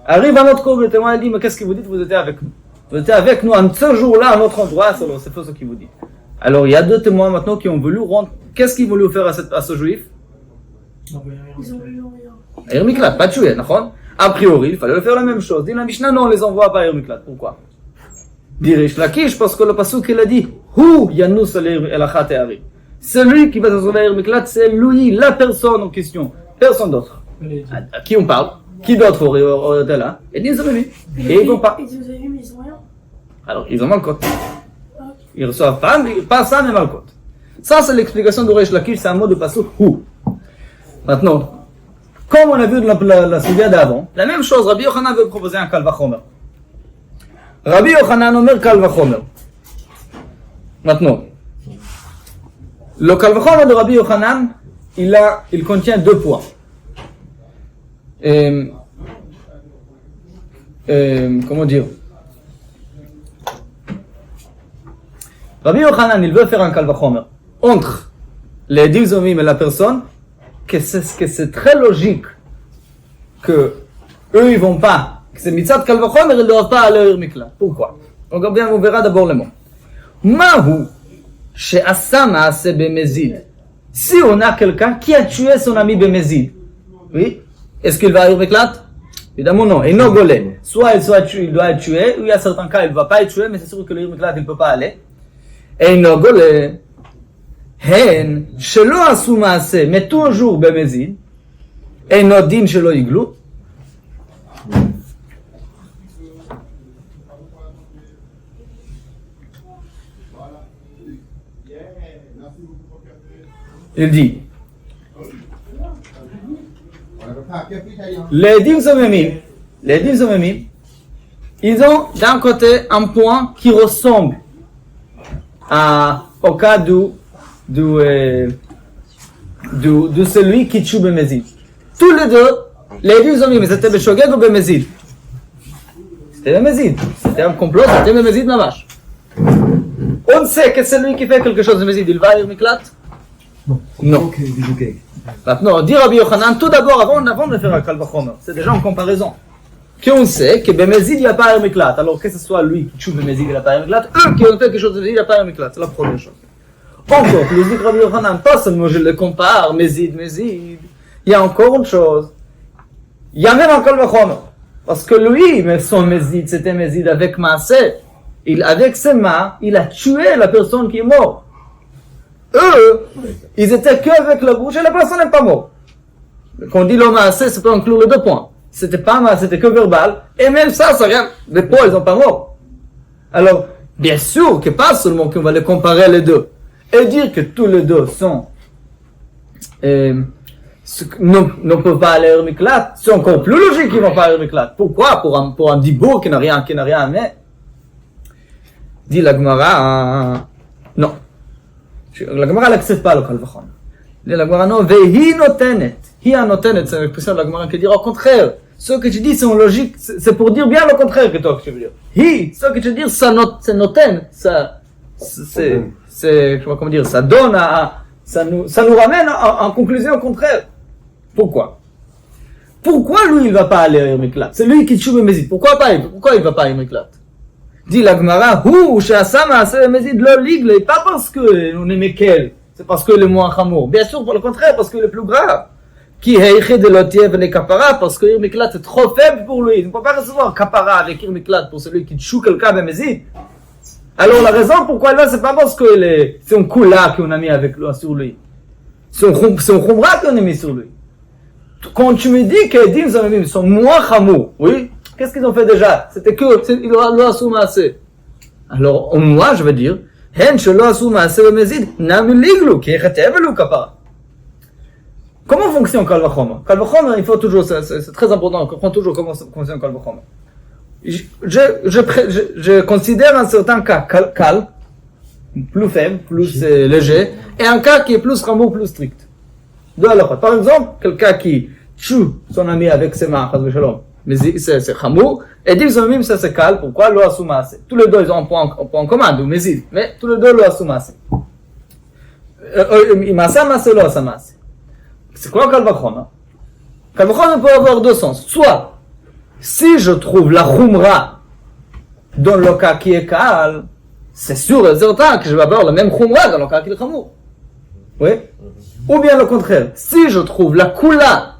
arrive un autre corps de témoin et dit, mais qu'est-ce que vous dites? Vous étiez avec nous. Vous étiez avec nous ce jour-là, à notre endroit, c'est pas ce qu'il vous dit. Alors, il y a deux témoins maintenant qui ont voulu rendre, qu'est-ce qu'ils voulaient faire à ce juif? Ils ont voulu rien. Ir Miklat, pas tuer, d'accord? A priori, il fallait faire la même chose. Dit la Mishnah, non, on les envoie pas à Ir Miklat. Pourquoi? Dit Rish Lakish, parce que le pasuk il a dit, Hu yanus elachat te'arim. Celui qui va se sauver à Ir Miklat, c'est lui, la personne en question. Personne d'autre. À qui on parle? Qui d'autre aurait été là? Et ils ont vu. Et ils vont pas. Ils ont vu, mais ils ont rien. Alors, ils ont Malkot. Ils reçoivent pas ça, mais Malkot. Ça, c'est l'explication de Rish Lakish, c'est un mot de pasuk, Hu. Maintenant, comme on a vu dans la sugia d'avant, la même chose, Rabbi Yochanan veut proposer un Kalvachomer. Rabbi Yochanan omer Kalvachomer. Maintenant, le Kalvachomer de Rabbi Yochanan, il contient deux points. Comment dire? Rabbi Yochanan, il veut faire un Kalvachomer entre les Dimzomim et la personne, que c'est très logique que eux ils vont pas, que c'est mitzat Kalvachomer, ils ne doivent pas aller au Miklat. Pourquoi? regarde bien, on verra d'abord le mot. Mahu, she'asa ma'ase bemezid. Si on a quelqu'un qui a tué son ami bemezid, oui, est-ce qu'il va arriver éclate? Évidemment non. Et non golé. Soit il doit être tué, ou il y a certains cas il ne va pas être tué, mais c'est sûr que le éclate il ne peut pas aller. Et non golé. Hen, shelo asu ma'ase, mais toujours bemezid. Et non din shelo iglu. Il dit, les dîmes somemim, ils ont d'un côté un point qui ressemble au cas de celui qui tue Bemezid. Tous les deux, les dîmes somemim, c'était Beshogeg ou Bemezid? C'était Bemezid. C'était un complot, c'était Bemezid Namash. On sait que celui qui fait quelque chose de Bemezid, il va à Miklat? Non. Maintenant, dire Rabbi Yochanan, tout d'abord, avant de faire un Kal Vachomer, c'est déjà en comparaison. Qu'on sait que Bemezid, il n'y a pas un Miklat. Alors que ce soit lui qui tue Bemezid, il n'y a pas un Miklat. Eux qui ont fait quelque chose de Bemezid, il n'y a pas un Miklat. C'est la première chose. Encore plus, dit Rabbi Yochanan, pas seulement je le compare, Mezid. Il y a encore une chose. Il y a même un Kal Vachomer. Parce que lui, mais son Mezid, c'était Mezid avec Maaseh. Avec ses mains, il a tué la personne qui est morte. Eux, ils étaient qu'avec la bouche et la personne n'est pas morte. Quand on dit l'homme assez, ça peut inclure les deux points. C'était pas mal, c'était que verbal. Et même ça rien. Les points, ils sont pas morts. Alors, bien sûr que pas seulement qu'on va les comparer les deux. Et dire que tous les deux sont, ne peuvent pas aller à Miklat. C'est encore plus logique qu'ils vont pas aller à Miklat. Pourquoi? Pour un dibour qui n'a rien à mettre. Dit la Gemara, non. La Gemara n'accepte pas le Kal Vachomer. La Gemara non, vehi notenet. Hi notenet, c'est l'expression de la Gemara qui dit au contraire. Ce que tu dis, c'est en logique, c'est pour dire bien le contraire que toi que tu veux dire. Hi, ce que tu veux dire, ça noten, ça, c'est, comment dire, ça donne ça nous ramène en conclusion au contraire. Pourquoi lui, il va pas aller à Miklat? C'est lui qui tue Bemezid. Pourquoi il va pas à Miklat? Dit la Gemara, pas parce que on est Mekel, c'est parce que le moins chamour. Bien sûr, pour le contraire, parce que le plus grave. Qui est de l'otiev les kapara, parce que Irmiklat est trop faible pour lui. Il ne peut pas recevoir kapara avec Irmiklat pour celui qui tue quelqu'un Bemezid. Alors la raison pourquoi là, c'est pas parce que c'est un kula qu'on a mis avec lui, sur lui. C'est un khumra qu'on a mis sur lui. Quand tu me dis que les dîmes sont moins chamour, oui? Qu'est-ce qu'ils ont fait déjà? C'était que, il l'a assoumé assez. Alors, moi, je veux dire, hen shelo assoumé assez Bemezid, nami liglu, ki echetev elu kapara. Comment fonctionne Kal Vachomer? Kal Vachomer, il faut toujours, c'est très important, on comprend toujours comment fonctionne Kal Vachomer. Je considère un certain cas kal, plus faible, plus léger, et un cas qui est plus rambo, plus strict. Par exemple, quelqu'un qui tue son ami avec ses mains, mais c'est chamour, et dit que ça c'est kal, pourquoi lo asumase? Tous les deux ils ont un point en commun, ou mezid, mais tous les deux lo asumase. Imasa lo asumase. C'est quoi Kal Vachomer? Kal Vachomer peut avoir deux sens. Soit, si je trouve la khumra dans le cas qui est kal, c'est sûr et certain que je vais avoir le même khumra dans le cas qui est chamour. Oui? Ou bien le contraire. Si je trouve la kula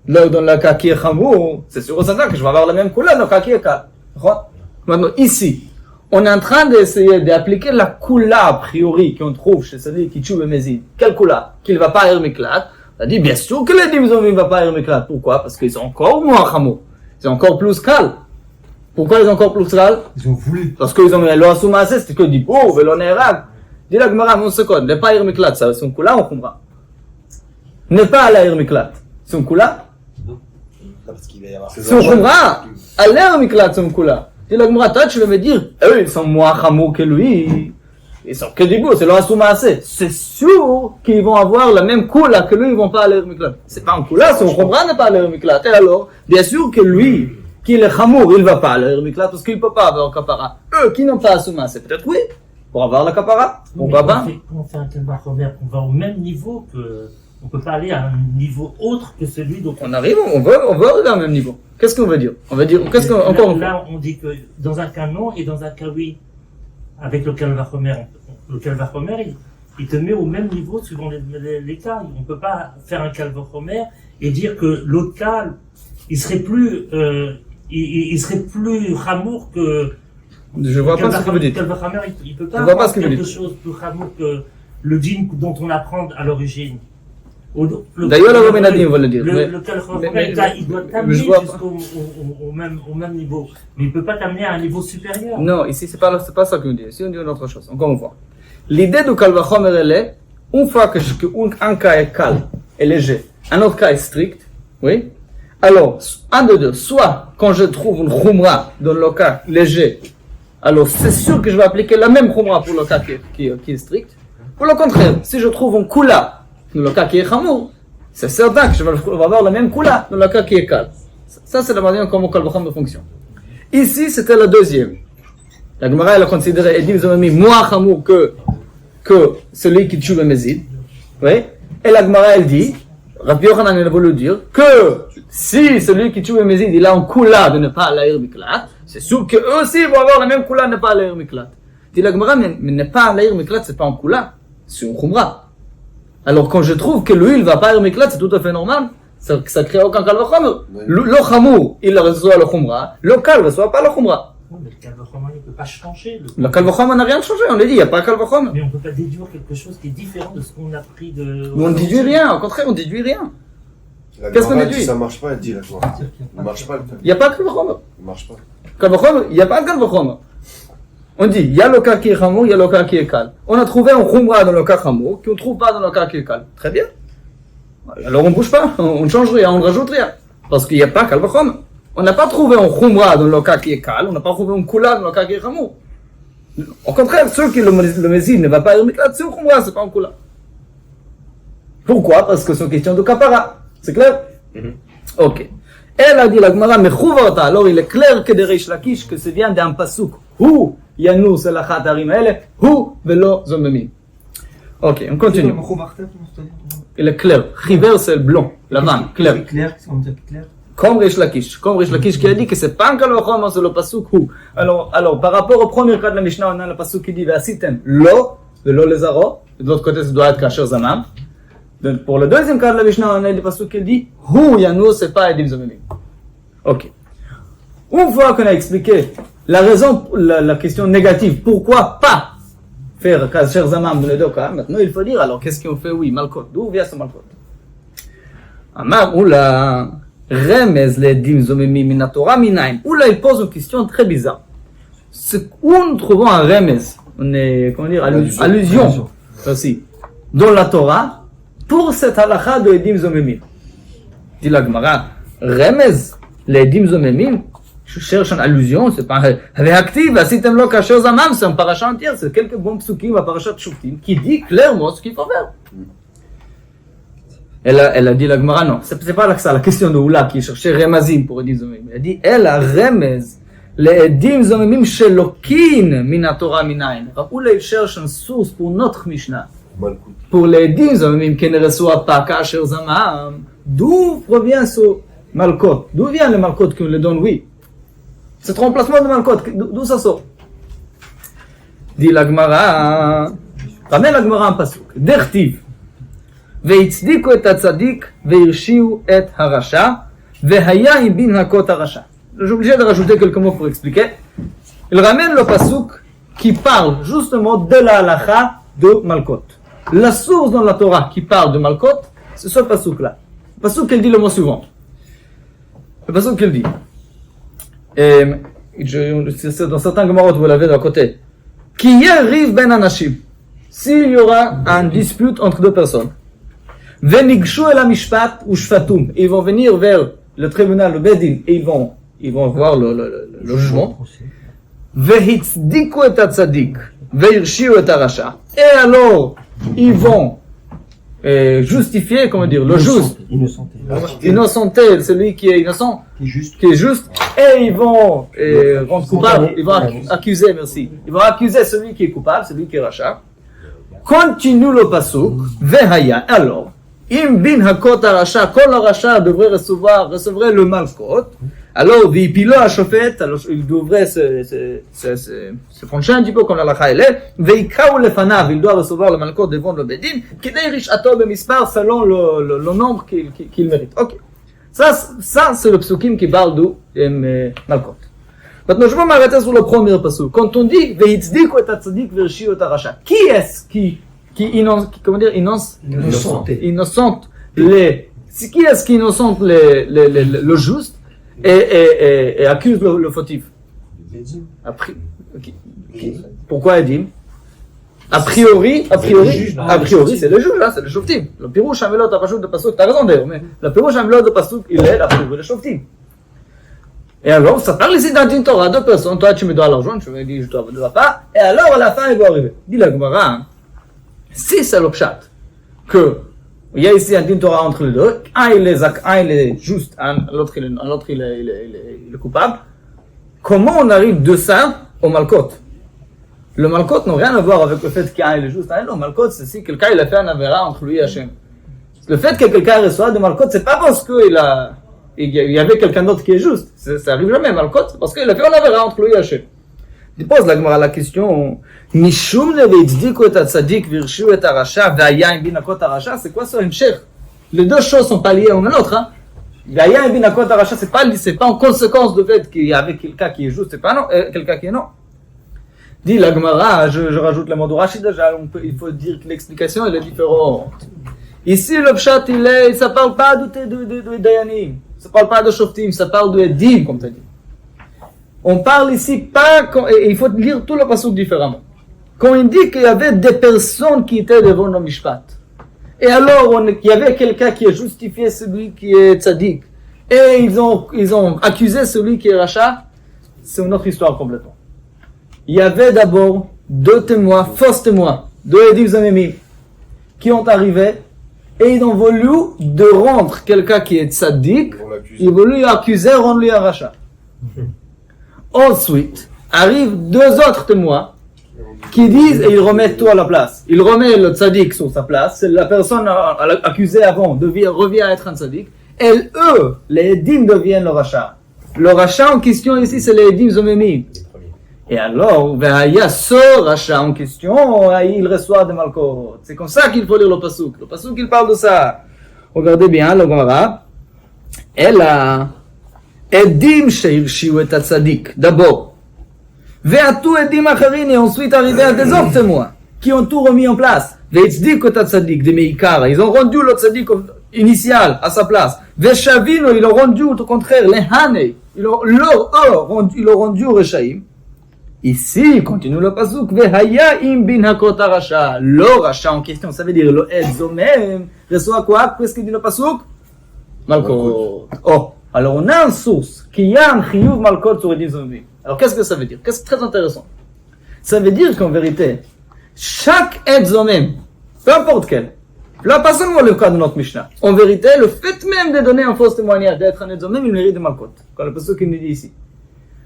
dans le cas qui est chamour, c'est sûr et certain que je vais avoir le même kula dans le cas qui est kal. Maintenant, ici, on est en train d'essayer d'appliquer la kula a priori qu'on trouve chez celui qui tue Bemezid. Quelle kula? Qu'il ne va pas à Miklat. On a dit, bien sûr que les dîmes ne vont pas à Miklat. Pourquoi? Parce qu'ils sont encore moins chamour. Ils sont encore plus kal. Pourquoi ils sont encore plus kal? Ils ont voulu. Parce qu'ils ont mis l'eau assoumase, c'était que du pauvre, et l'on est rag. Dis la Gemara, mon seconde, ne pas à Miklat, ça c'est un kula ou khumra? Ne pas aller à Miklat, c'est un kula? Parce qu'il va y avoir. C'est un khumra. Aller à Miklat, c'est un kula. Dis la Gemara, toi tu vas me dire, eux ils sont moins chamour que lui. Ils sont que du beau, c'est l'eau assoumase. C'est sûr qu'ils vont avoir la même kula que lui, ils vont pas aller à Miklat. C'est pas un kula, c'est un khumra ne pas aller à Miklat. Et alors, bien sûr que lui, qui est chamour, il va pas aller à Miklat parce qu'il peut pas avoir kapara. Eux qui n'ont pas assoumase, peut-être oui. Pour avoir la kapara, pourquoi pas? On fait un Kal Vachomer qu'on va au même niveau On peut pas aller à un niveau autre que celui dont On arrive, on veut arriver au même niveau. Qu'est-ce qu'on veut dire? On va dire, qu'est-ce qu'on, là, encore une fois. là, on dit que dans un cas non et dans un cas oui. Avec le Calvachomer, il te met au même niveau suivant les cas. On peut pas faire un Calvachomer et dire que l'autre cas, il serait plus Hamour que. Je vois pas ce que vous dites. Calvachomer, il peut pas Je vois pas avoir ce que vous quelque dites. chose plus Hamour que le djinn dont on apprend à l'origine. D'ailleurs, le Rabbi Nadim va le dire. Le Calvachomer, il doit t'amener je vois pas. au même niveau. Mais il peut pas t'amener à un niveau supérieur. Non, ici, c'est pas ça qu'on dit. Ici, on dit une autre chose. Encore une fois. L'idée du Kalvachomer, elle est, une fois qu'un cas est calme et léger, un autre cas est strict, oui. Alors, un de deux. Soit, quand je trouve une Khumra dans le cas léger, alors c'est sûr que je vais appliquer la même Khumra pour le cas qui est strict. Pour le contraire, si je trouve un Kula dans le cas qui est Khamour, c'est certain que je vais avoir la même Kula dans le cas qui est calme. Ça, c'est la manière comment le Kalvachomer fonctionne. Ici, c'était la deuxième. La Gemara, elle a considéré Edim Zomemim moins Khamour que celui qui tue le Mézid. Oui. Et la Gemara, elle dit, Rabbi Yochanan, elle a voulu dire que si celui qui tue le Mézid, il a un Kula de ne pas l'air Miklat, c'est sûr qu'eux aussi vont avoir la même Kula de ne pas l'air Miklat. Dit la Gemara, mais ne pas l'air Miklat, c'est pas un Kula, c'est un Khumra. Alors quand je trouve que lui, il va pas l'air Miklat, c'est tout à fait normal. Ça crée aucun Kalvachomer. Le Khamour, il reçoit le Khumra. Le Kal ne reçoit pas le Khumra. Non, mais le Calvachomer, il peut pas changer. Le Kalvachomer n'a rien changé. On l'a dit, il n'y a pas Kalvachomer. Mais on peut pas déduire quelque chose qui est différent de ce qu'on a pris de. On ne déduit rien. Au contraire, on ne déduit rien. La Qu'est-ce qu'on Gemara dit dit ça marche pas, elle dit la Gemara. Ça marche pas, Il n'y a pas de Kalvachomer. ça marche pas. Kalvachomer, il n'y a pas de Kalvachomer. On dit, il y a le cas qui est Khamour, il y a le cas qui est Kal. On a trouvé un Khumra dans le cas Khamour, qu'on ne trouve pas dans le cas qui est Kal. Très bien. Alors on ne bouge pas, on ne change rien, on ne rajoute rien. Parce qu'il n'y a pas Kalvachomer. On n'a pas trouvé un Khumra dans le cas qui est Kal, on n'a pas trouvé un Kula dans le cas qui est Khamour. Au contraire, ceux qui le Mézid ne va pas être là, c'est un Khumra, c'est pas un Kula. Pourquoi? Parce que c'est une question de Kapara. C'est clair? Ok. Elle a dit la Gemara, mais Chouvarta, alors il est clair que de Reish Lakish, que ça vient d'un pasuk. Hu, Yanou, Selachat Harim Ele, Hu, Velo, Zomemim. Ok, on continue. Il est clair. Chiver, c'est le blanc, la vanne, clair. Clair, qu'est-ce qu'on dit clair? Comme Reish Lakish qui a dit que c'est pas un Kalvachomer, c'est le pasuk Hu. Alors, par rapport au premier cas de la Mishnah, on a le pasuk qui dit, Vasitem, Lo, Velo Lezaro. De l'autre côté, ça doit être Kasher Zamam. Donc, pour le deuxième cas de la Mishnah, on a le pasuk qui dit, Hu, Yanou, c'est pas Edim Zomemim. Ok. Une fois qu'on a expliqué la raison, la question négative, pourquoi pas faire Kasher Zamam dans les deux cas, maintenant il faut dire, alors qu'est-ce qu'on fait? Oui, Malkot. D'où vient ce Malkot? Amar, oula, Remez le Edim Zomemim min Torah minaim. Oula, il pose une question très bizarre. Où nous trouvons un Remez, on est, comment dire, allusion, aussi, dans la Torah, pour cette halakha de Edim Zomemim. Dit la Gemara, Remez, les Edim Zomemim, je cherche une allusion, c'est pas réactif, Asitem lo kasher zamam, c'est un parachat entier, c'est quelques bons psukim à parachat Shoftim, qui dit clairement ce qu'il faut faire. Elle a dit la Gemara, non, c'est pas ça, la question de Oula, qui cherchait Remazim pour Edim Zomemim. Elle a dit, elle a Remez, les Edim Zomemim shelokin min Torah minayin. Oula, il cherche une source pour notre Mishnah. Malkout. Pour les Edim Zomemim qui ne reçoivent pas kasher zamam, d'où provient ce Malkot? D'où vient le Malkot qu'on le donne, oui? C'est un remplacement de Malkot, d'où ça sort? Dit la Gemara, ramène la Gemara en pasuk. Dertiv, ve'itzdiku et hatzadik, ve'irshiu et harasha, ve'haya im bin hakot harasha. Je suis obligé de rajouter quelques mots pour expliquer. Il ramène le pasuk qui parle justement de la halakha de Malkot. La source dans la Torah qui parle de Malkot, c'est ce pasuk-là. Le pasuk qu'elle dit le mot suivant. Le pasuk qu'elle dit. Dans certains Gemorot, vous l'avez d'un côté. Qui arrive ben anashim. S'il y aura un dispute entre deux personnes. Venigshu el amishpat ou shfatum. Ils vont venir vers le tribunal, le bedin, et ils vont voir le jugement. Vehitzdiku et hatzadik. Veirshiu et harasha. Et alors, ils vont justifier, comment dire, le juste. Innocenté, celui qui est innocent, qui est juste, et ils vont rendre coupable, ils vont accuser, merci. Ils vont accuser celui qui est coupable, celui qui est rachat. Continue le pasuk, vehaya, alors, Im bin hakot arasha, kol arasha devrait recevrait le malkot. Alors, vipilo hashofet, alors il devrait se pencher un petit peu comme la lacha elle est. Veikau lefanav, il doit recevoir le malkot devant le bedin. Kidei rishato bemispar selon le nombre qu'il mérite. Ok. Ça c'est le psukim qui parle du malkot. Maintenant, je vais m'arrêter sur le premier pasuk. Quand on dit vehitzdiku et atzadik vershiu et arasha, qui est-ce qui innocente qui est-ce qui innocente le juste et accuse le fautif? Pourquoi Edim? A priori, c'est le juge, là, c'est le shoftim. Le pirouche amelot a pashut de pasuk, t'as raison d'ailleurs, mais le pirouche amelot de pasuk, il est la priori de shoftim. Et alors, ça parle ici d'un din Torah, deux personnes, toi tu me dois l'argent, je me dis je ne dois pas, et alors à la fin il doit arriver. Dit la Gemara, si c'est le pshat, que il y a ici un din Torah entre les deux, un il est juste, l'autre il est coupable, comment on arrive de ça au malkot? Le malkot n'a rien à voir avec le fait qu'un il est juste, le malkot c'est si quelqu'un il a fait un avéra entre lui et Hachem. Le fait que quelqu'un reçoit de malkot, c'est pas parce il y avait quelqu'un d'autre qui est juste, ça arrive jamais malkot, c'est parce qu'il a fait un avéra entre lui et Hachem. Il pose la Gemara la question, Mishum levitzdiku et atzadik virshu et arasha ve'aya im binakot arasha, c'est quoi ça, hemshech? Les deux choses sont pas liées l'une à l'autre, hein. Ve'aya im binakot arasha, c'est pas en conséquence du fait qu'il y avait quelqu'un qui est juste, c'est pas non, quelqu'un qui est non. Dit la Gemara, je rajoute le mot de Rashi déjà, il faut dire que l'explication elle est différente. Ici le pshat ça parle pas de dayanim, ça parle pas de shoftim, ça parle de edim comme tu as dit. On parle ici pas, et il faut lire tout le pasuk différemment. Quand il dit qu'il y avait des personnes qui étaient devant le mishpat, et alors il y avait quelqu'un qui a justifié celui qui est tzaddik, et ils ont accusé celui qui est rachat, c'est une autre histoire complètement. Il y avait d'abord deux témoins, fausses témoins, deux édifs zamimim, qui ont arrivé, et ils ont voulu de rendre quelqu'un qui est tzaddik, ils ont voulu accuser, rendre lui un rachat. Ensuite, arrivent deux autres témoins qui disent, et ils remettent tout à la place. Ils remettent le tzaddik sur sa place, la personne accusée avant revient à être un tzaddik, et eux, les édim deviennent le rachat. Le rachat en question ici, c'est les édim zomemim. Et alors, il y a ce rachat en question, il reçoit des malkot. C'est comme ça qu'il faut lire le pasuk. Le pasuk, il parle de ça. Regardez bien, le Gemara. Elle a Edim she'irshiu et atzadik, d'abord. Ve'atu edim acharin, et ensuite arrivé à des autres témoins, qui ont tout remis en place. Ve'etzdik et atzadik, de meikara. Ils ont rendu le tzadik initial à sa place. Ve'shavino, ils ont rendu au contraire, les hanei. Ils l'ont rendu au reshaim. Ici, continue le pasuk, ve'haya im bin hakot arasha. Le rachat en question, ça veut dire le edzomem. Reçoit quoi? Qu'est-ce qu'il dit le pasuk? Malkot. Oh. Alors on a une source qui a un chiyuv malkot sur Edim Zomemim. Alors qu'est-ce que ça veut dire? Qu'est-ce qui est très intéressant? Ça veut dire qu'en vérité, chaque Ed Zomem, peu importe quel, là pas seulement le cas de notre Mishnah, en vérité, le fait même de donner un faux témoignage, d'être un Ed Zomem, il mérite de malkot. Comme le pasuk qu'il nous dit ici.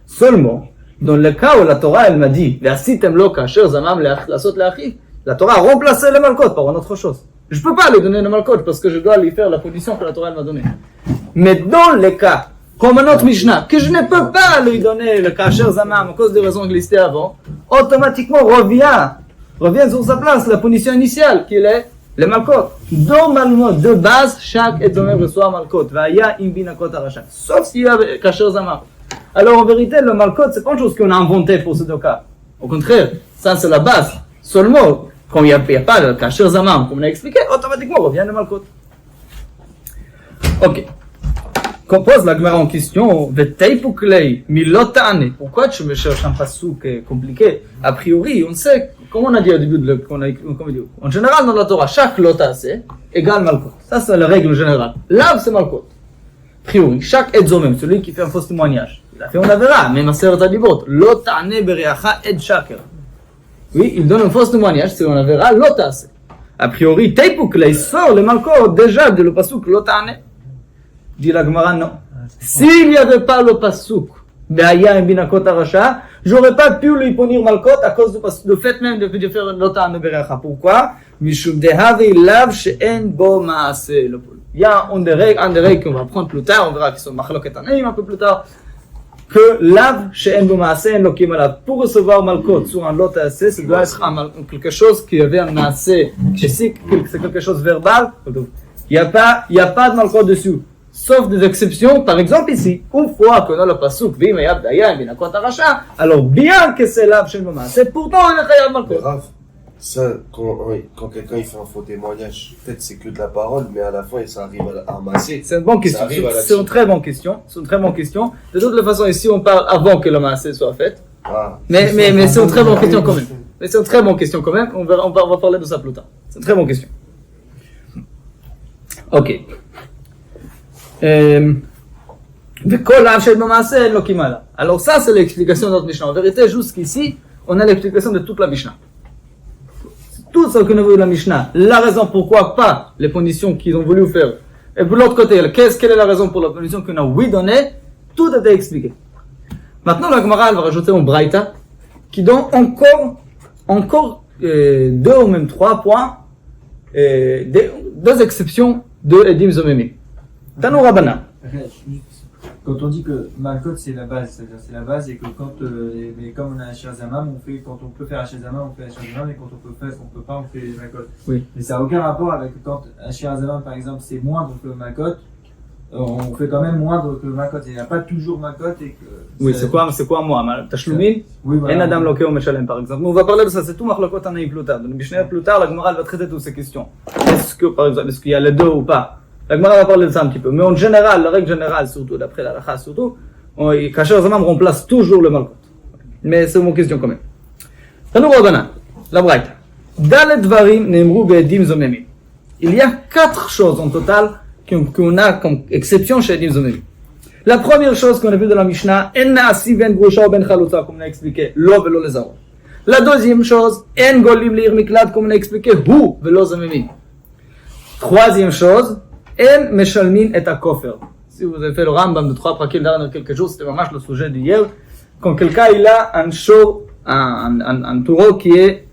Seulement, dans le cas où la Torah elle m'a dit, ve'asitem lo kasher zamam lasot le'achi, la Torah a remplacé le malkot par une autre chose. Je peux pas lui donner le malkot parce que je dois lui faire la condition que la Torah elle m'a donnée. Mais dans les cas, comme un autre Mishnah, que je ne peux pas lui donner le kasher zamam à cause des raisons glissées avant, automatiquement revient sur sa place la punition initiale qui est le malkot. Normalement, de base, chaque etzomem reçoit un malkot. Va'aya im binakot arasha. Sauf s'il y a kasher zamam. Alors en vérité, le malkot, c'est pas une chose qu'on a inventé pour ces deux cas. Au contraire, ça c'est la base. Seulement, quand il n'y a pas le kasher zamam, comme on a expliqué, automatiquement revient le malkot. Ok. Qu'on pose la Gemara en question, pourquoi tu me cherches un pasuk compliqué? A priori, on sait, comme on a dit au début de en général dans la Torah, chaque lotase égale malkot. Ça c'est la règle générale. Là c'est malkot. A priori, chaque edzomem, celui qui fait un faux témoignage, il a fait on verra, même à Seret Adibot, lotane bereacha ed shaker. Oui, il donne un faux témoignage, c'est on verra, lotase. A priori, teipuklei sort le malkot déjà de le pasuk lotane. Dit la Gemara, non. S'il n'y avait pas le pasuk, Be'aya im binakot arasha, j'aurais pas pu lui punir malkot à cause du fait même de faire un lotan berecha. Pourquoi? Mishum dehavi lav she'en bo ma'aseh. Il y a un des règles qu'on va prendre plus tard, on verra qu'ils sont machlok et tanaïm un peu plus tard, que lav she'en bo ma'aseh en lokim alav. Pour recevoir malkot sur un lot assez, ça doit être quelque chose qui avait un ma'aseh, c'est quelque chose verbal. Il n'y a pas de malkot dessus. Sauf des exceptions, par exemple ici, une fois qu'on a le pasuk, Vim Yab Dayan, Binakot Arasha, alors bien que c'est là, c'est pourtant il est Chayav Malkot. Grave. Ça, quand quelqu'un il fait un faux témoignage, peut-être c'est que de la parole, mais à la fin, ça arrive à ramasser. C'est une bonne question. C'est une très bonne question. C'est une très bonne question. De toute façon, ici, on parle avant que le maaseh soit fait. Ah. Mais c'est une très bonne question quand même. Mais c'est une très bonne question quand même. On va parler de ça plus tard. C'est une très bonne question. Ok. Alors ça c'est l'explication de notre Mishnah. En vérité, jusqu'ici, on a l'explication de toute la Mishnah. Tout ce que nous voulons de la Mishnah, la raison pourquoi pas les punitions qu'ils ont voulu faire. Et de l'autre côté, quelle est la raison pour la punition qu'on a oui donnée, tout a été expliqué. Maintenant, la Gemara va rajouter un braïta qui donne encore deux ou même 3 points, deux exceptions de Edim Zomemi. Tanu Rabbanan. Quand on dit que Malkot c'est la base, c'est-à-dire c'est la base et que mais comme on a un Shirazamam, quand on peut faire un Shirazamam, on fait un Shirazamam et quand on peut pas, on fait Malkot. Oui. Mais ça n'a aucun rapport avec quand un Shirazamam par exemple c'est moindre que Malkot, on fait quand même moindre que Malkot. Il n'y a pas toujours Malkot et que. Oui, c'est quoi moi? Tashlumin? Oui, voilà. En Adam Lokeo Meshalem par exemple. On va parler de ça, c'est tout Machlokot Tanaïm plus tard. Dans le Mishnah plus tard, la Gemara va traiter toutes ces questions. Est-ce que par exemple, est-ce qu'il y a les deux ou pas? La Gemara va parler de ça un petit peu. Mais en général, la règle générale, surtout d'après la halakha, surtout, Kasher Zamam remplace toujours le Malkot. Mais c'est mon question quand même. Tanu Rabbanan, la Braïta. Dalet Dvarim Neimru Be'edim Zomemi. Il y a 4 choses en total qu'on a comme exception chez Edim Zomemi. La première chose qu'on a vu dans la Mishnah, En Naasi Ben Grusha ou Ben Chalutza, comme on a expliqué, Lo Velo Lezaro. La deuxième chose, En Golim Leir Miklat, comme on a expliqué, Hu Velo Zomemi. Troisième chose, En Meshalmin et Akofer. Si vous avez fait le Rambam de 3 prakim dans quelques jours, c'était vraiment le sujet d'hier. Quand quelqu'un il a un show, un taureau qui est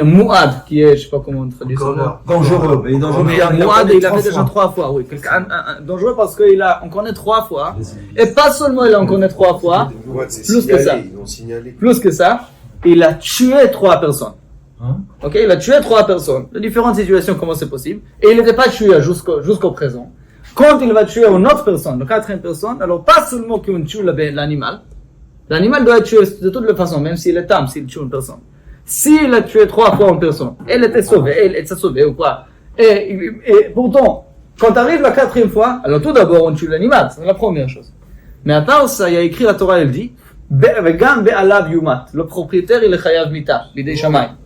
mouad, qui est, je sais pas comment on traduit ça. Dangereux. Il est dangereux. Mais mouad, il l'a fait déjà 3 fois, oui. Dangereux parce qu'on connaît 3 fois. Et pas seulement il en connaît 3 fois. Plus que ça. Ils ont signalé. Plus que ça, il a tué 3 personnes. Ok, il a tué 3 personnes. De différentes situations, comment c'est possible. Et il n'était pas tué jusqu'au présent. Quand il va tuer une autre personne, la 4e personne, alors pas seulement qu'on tue l'animal. L'animal doit être tué de toutes les façons, même s'il est tame, s'il tue une personne. S'il a tué 3 fois une personne, elle était sauvée, elle était sauvée ou quoi. Et pourtant, quand arrive la 4e fois, alors tout d'abord on tue l'animal, c'est la première chose. Mais à part ça, il y a écrit la Torah, elle dit, Vegam be'alav yumat. Le propriétaire, il est chayav mita, bidei shamayim.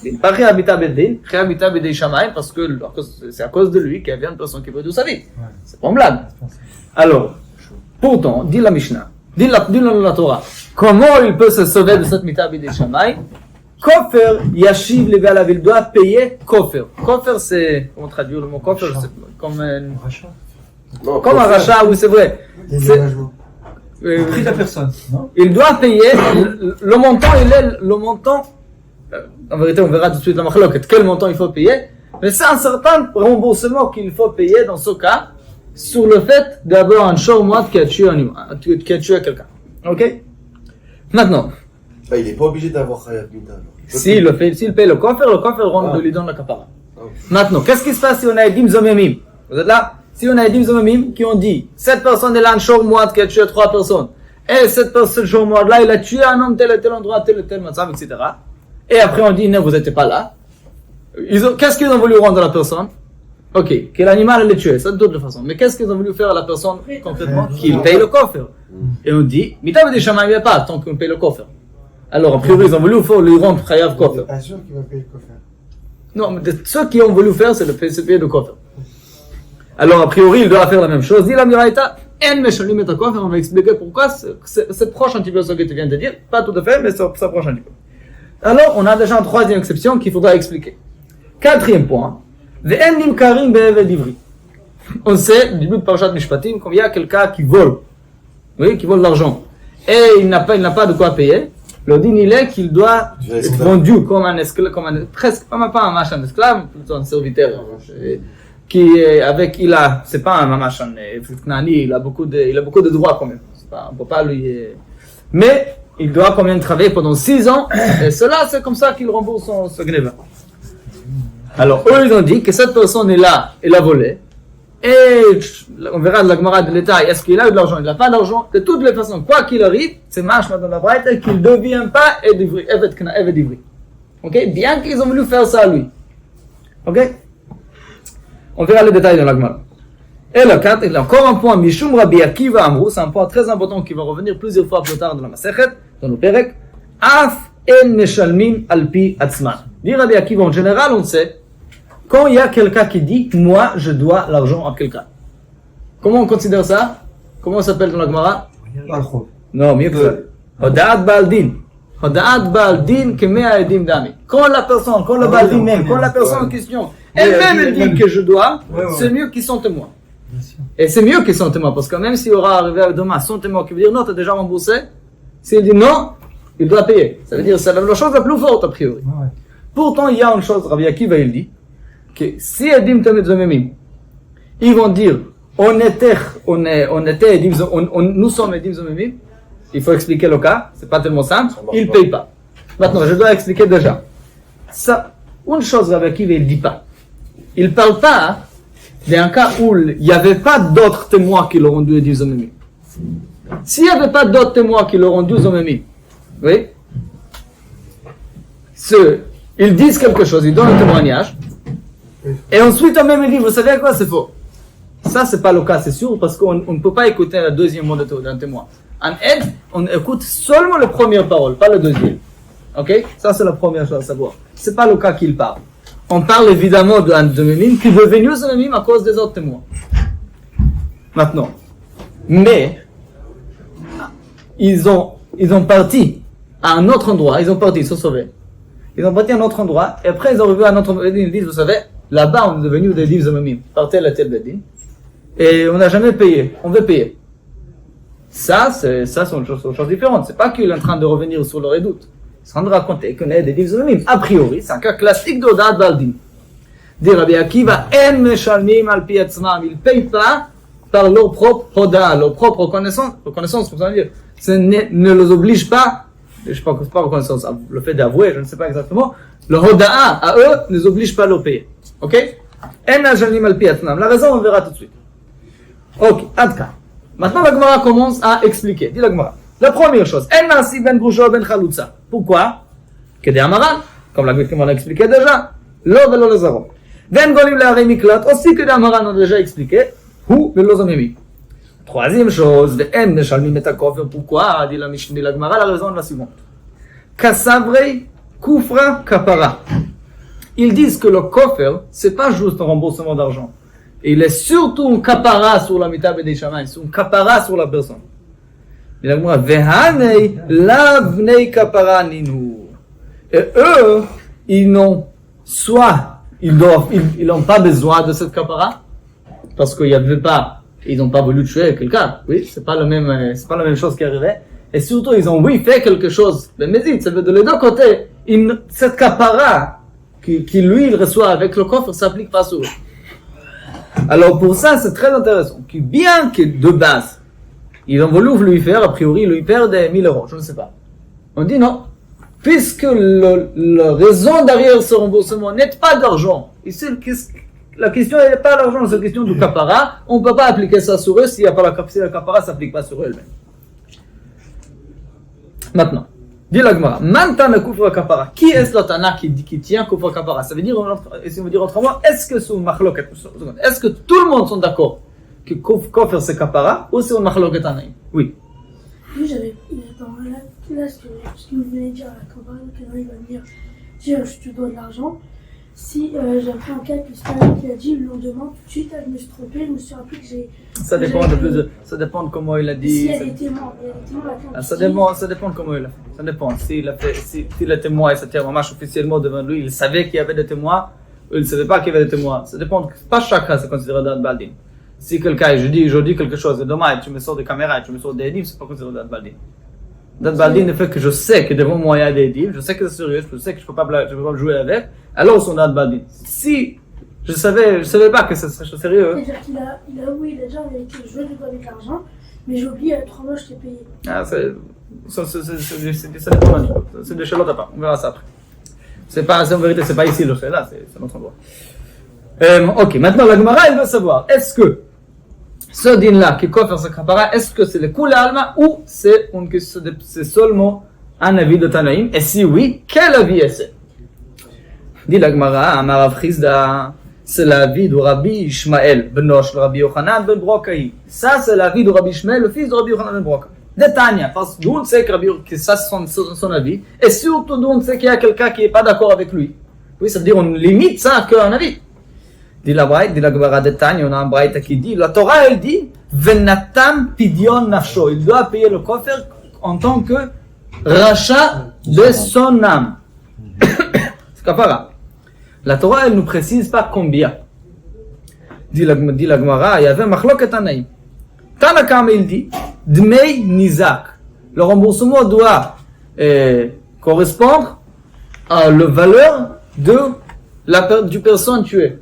Il n'est pas chayav mita beddin, chayav mita bidei shamayim, parce que c'est à cause de lui qu'il y avait une personne qui veut de sa vie. C'est pas une blague. Alors, pourtant, dit la Mishnah, dit la Torah, comment il peut se sauver de cette mita bidei shamayim? Kofer yashiv le balav, il doit payer kofer. Kofer, c'est, comment traduire le mot kofer? C'est comme un rachat, oui, c'est vrai. Prix de la personne, non? Il doit payer, le montant, le montant, en vérité, on verra tout de suite la machloket, quel montant il faut payer, mais c'est un certain remboursement qu'il faut payer dans ce cas, sur le fait d'avoir un shormoat qui a tué quelqu'un. Ok? Maintenant. Ah, il n'est pas obligé d'avoir Chayav Mita. S'il paye le coffre rentre lui donne la kapara. Maintenant, qu'est-ce qui se passe si on a Edim Zomemim? Vous êtes là? Si on a Edim Zomemim qui ont dit, cette personne elle a un shormoat qui a tué 3 personnes, et cette personne, shormoat là, il a tué un homme tel et tel endroit, tel et tel matzam, etc. Et après on dit, non, vous n'étiez pas là. Qu'est-ce qu'ils ont voulu rendre à la personne? Ok, que l'animal l'ait tué, ça de toute façon. Mais qu'est-ce qu'ils ont voulu faire à la personne concrètement? Qu'il paye le coffre. Et on dit, Mita des Shamaim, il n'y a pas tant qu'on paye le coffre. Alors, a priori, ils ont voulu lui rendre Chayav coffre. Pas sûr qu'il va payer le coffre. Non, mais ceux qui ont voulu faire, c'est le payer le coffre. Alors, a priori, il doit faire la même chose. Dit la Miraïta, En Meshalim et coffre, on va expliquer pourquoi c'est proche un petit peu ce que tu viens de dire. Pas tout à fait, mais ça proche un petit peu. Alors, on a déjà une 3e exception qu'il faudra expliquer. 4e point. Ve'en karim be'eved ivri. On sait, du début de Parashat Mishpatim, qu'il y a quelqu'un qui vole. Oui, qui vole l'argent. Et il n'a pas de quoi payer. Le din il est qu'il doit Tu vas être esclave. vendu comme un esclave, presque, pas un mamash, un esclave, plutôt un serviteur. C'est pas un mamash, un knani, il a beaucoup de droits quand même. On peut pas lui, mais il doit quand même travailler pendant 6 ans, et cela, c'est comme ça qu'il rembourse son gneva. Alors, eux, ils ont dit que cette personne est là, elle a volé, et on verra de la Gemara de détail, est-ce qu'il a eu de l'argent, il n'a pas d'argent, de toutes les façons, quoi qu'il arrive, c'est marche dans la braïta qu'il ne devient pas Evet Ivri. Ok? Bien qu'ils ont voulu faire ça à lui. Ok? On verra les détails dans la Gemara. Et le 4, il y a encore un point, Mishum Rabbi Akiva Amrou, c'est un point très important qui va revenir plusieurs fois plus tard dans la Masechet, dans le Perek. Af en meshalmin alpi atzman. Dit Rabbi Akiva, en général, on sait, quand il y a quelqu'un qui dit, moi, je dois l'argent à quelqu'un. Comment on considère ça? Comment ça s'appelle dans la Gemara? Non, mieux que ça. Hoda'at Baldin. Hoda'at Baldin kemea edim dami. Quand la personne, quand le Baldin même, quand la personne en question, elle-même elle dit que je dois, c'est mieux qu'ils sont témoins. Et c'est mieux qu'ils sont témoins, parce que même s'il aura arrivé demain son témoin qui veut dire non, tu as déjà remboursé, s'il dit non, il doit payer. Ça veut dire c'est la chose la plus forte a priori. Pourtant, il y a une chose, Rabbi Akiva il dit, que si Edim Temet Zomemim, ils vont dire nous sommes Edim Zomemim, il faut expliquer le cas, c'est pas tellement simple, ils ne payent pas. Maintenant, je dois expliquer déjà. Ça, une chose, Rabbi Akiva il dit pas. Il parle pas d'un cas où il n'y avait pas d'autres témoins qui l'auront dû Edim Zomemim. S'il n'y avait pas d'autres témoins qui l'auront dû Zomemim, oui, ils disent quelque chose, ils donnent un témoignage, et ensuite, même il dit, vous savez quoi, c'est faux. Ça, c'est pas le cas, c'est sûr, parce qu'on ne peut pas écouter le deuxième mot d'un témoin. En aide, on écoute seulement la première parole, pas le deuxième. Ok? Ça, c'est la première chose à savoir. C'est pas le cas qu'il parle. On parle évidemment d'un Zomemim qui est devenu Zomemim à cause des autres témoins. Maintenant. Mais, ils ont parti à un autre endroit, ils se sauvés. Ils ont parti à un autre endroit, et après ils ont revu à un autre endroit, ils disent, vous savez, là-bas on est devenu des Edim Zomemim, par tel et tel Bedin, et on n'a jamais payé, on veut payer. Ça, c'est une chose différente, c'est pas qu'il est en train de revenir sur leur doute. Il est en train de raconter qu'on est des Edim Zomemim. A priori, c'est un cas classique d'Odat Baldin. Dit Rabbi Akiva, en meshalmim al pi atzmam, ils ne payent pas par leur propre hoda, leur propre reconnaissance, pour ça dire, ça ne les oblige pas. Je ne sais pas reconnaissance, le fait d'avouer, je ne sais pas exactement. Le hoda'a à eux ne les oblige pas à le payer. Ok? La raison, on verra tout de suite. Ok, Adka. Maintenant, la Gemara commence à expliquer. Dis la Gemara. La première chose, en nasi ben bourgeois ben chalutza. Pourquoi? Kedé amaran, comme la Gemara l'a expliqué déjà. Lo velo le zaro. Ben golim le harei miklat, aussi Kedé amaran on a déjà expliqué. Hu velo zomemi. Troisième chose, en meshalmim et akofer. Pourquoi? Dit la Gemara, la raison est la suivante. Kasavrei kufra kapara. Ils disent que le kofer, c'est pas juste un remboursement d'argent. Il est surtout un kapara sur la mitab des shamayim, c'est un kapara sur la personne. Il a dit, vehanei lavnei kapara ninu. Et eux, ils n'ont pas besoin de cette kapara, parce qu'il y avait pas, ils n'ont pas voulu tuer quelqu'un. Oui, c'est pas la même chose qui arrivait. Et surtout, ils ont, fait quelque chose. Mais ça veut dire de les deux côtés, cette kapara, qui lui, il reçoit avec le coffre, s'applique pas sur eux. Alors, pour ça, c'est très intéressant. Que bien que, de base, ils ont voulu lui faire, a priori, lui perdre 1000 euros, je ne sais pas. On dit non. Puisque la raison derrière ce remboursement n'est pas d'argent. Ici, la question n'est pas l'argent, c'est la question du kapara. On ne peut pas appliquer ça sur eux si la kapara ne s'applique pas sur eux elles-mêmes. Maintenant, dit la Gemara, Mantana kufra kapara. Qui est le Tana qui tient kufra kapara? Ça veut dire, si on veut dire autrement, est-ce que c'est une machloket? Est-ce que tout le monde sont d'accord que kufra c'est kapara ou c'est une machloket anaïm? Oui. Oui, là, ce que vous venez de dire à la campagne, qu'il va venir dire je te dois de l'argent. Si j'ai pris un cas, puisqu'un qui a dit le lendemain, tout de suite, je me suis trompé, je me suis rappelé que j'ai. Ça dépend de comment il a dit. S'il y a des témoins, ça dépend de comment il a fait. Ça dépend. Si le témoin et c'était un match officiellement devant lui, il savait qu'il y avait des témoins, ou il ne savait pas qu'il y avait des témoins. Ça dépend. Pas chaque cas c'est considéré dans le baldin. Si quelqu'un, je dis quelque chose, et demain, tu me sors des caméras, tu me sors des livres, c'est pas considéré dans le baldin. Dat Baldin, le fait que je sais que devant moi il y a des deals, je sais que c'est sérieux, je sais que je peux pas jouer avec, alors son Dat Baldin. Si je savais pas que ça serait sérieux. C'est-à-dire qu'il a avoué déjà avec jouer avec l'argent, mais j'ai oublié 3 mois je t'ai payé. Ah, ça dépend d'un niveau. C'est des chalotes à part. On verra ça après. En vérité, c'est pas ici le fait là, c'est notre endroit. Ok, maintenant la Gemara, elle veut savoir, est-ce que ce din-là, qui coffre sa kapara, est-ce que c'est le Kula Alma ou c'est seulement un avis de Tanaïm? Et si oui, quel avis est-ce? Dit la Gemara, Amarav Chizda, c'est l'avis de Rabbi Ishmael, ben Nosh, Rabbi Yochanan, ben Brokaï. Ça, c'est l'avis de Rabbi Ishmael, le fils de Rabbi Yochanan, ben Brokaï. De Tanya, parce que d'où on sait que ça c'est son avis, et surtout d'où on sait qu'il y a quelqu'un qui n'est pas d'accord avec lui. Oui, ça veut dire on limite ça qu'un avis. Dit la Gemara de Tanya, on a un braïta qui dit, la Torah elle dit, Venatam pidion nafsho, il doit payer le coffre en tant que rachat de son âme. C'est kapara. La Torah elle nous précise pas combien. Dit la Gemara, il y avait un machloket Tanaïm. Tanakam il dit, Dmei Nizak. Le remboursement doit correspondre à la valeur de la personne tuée.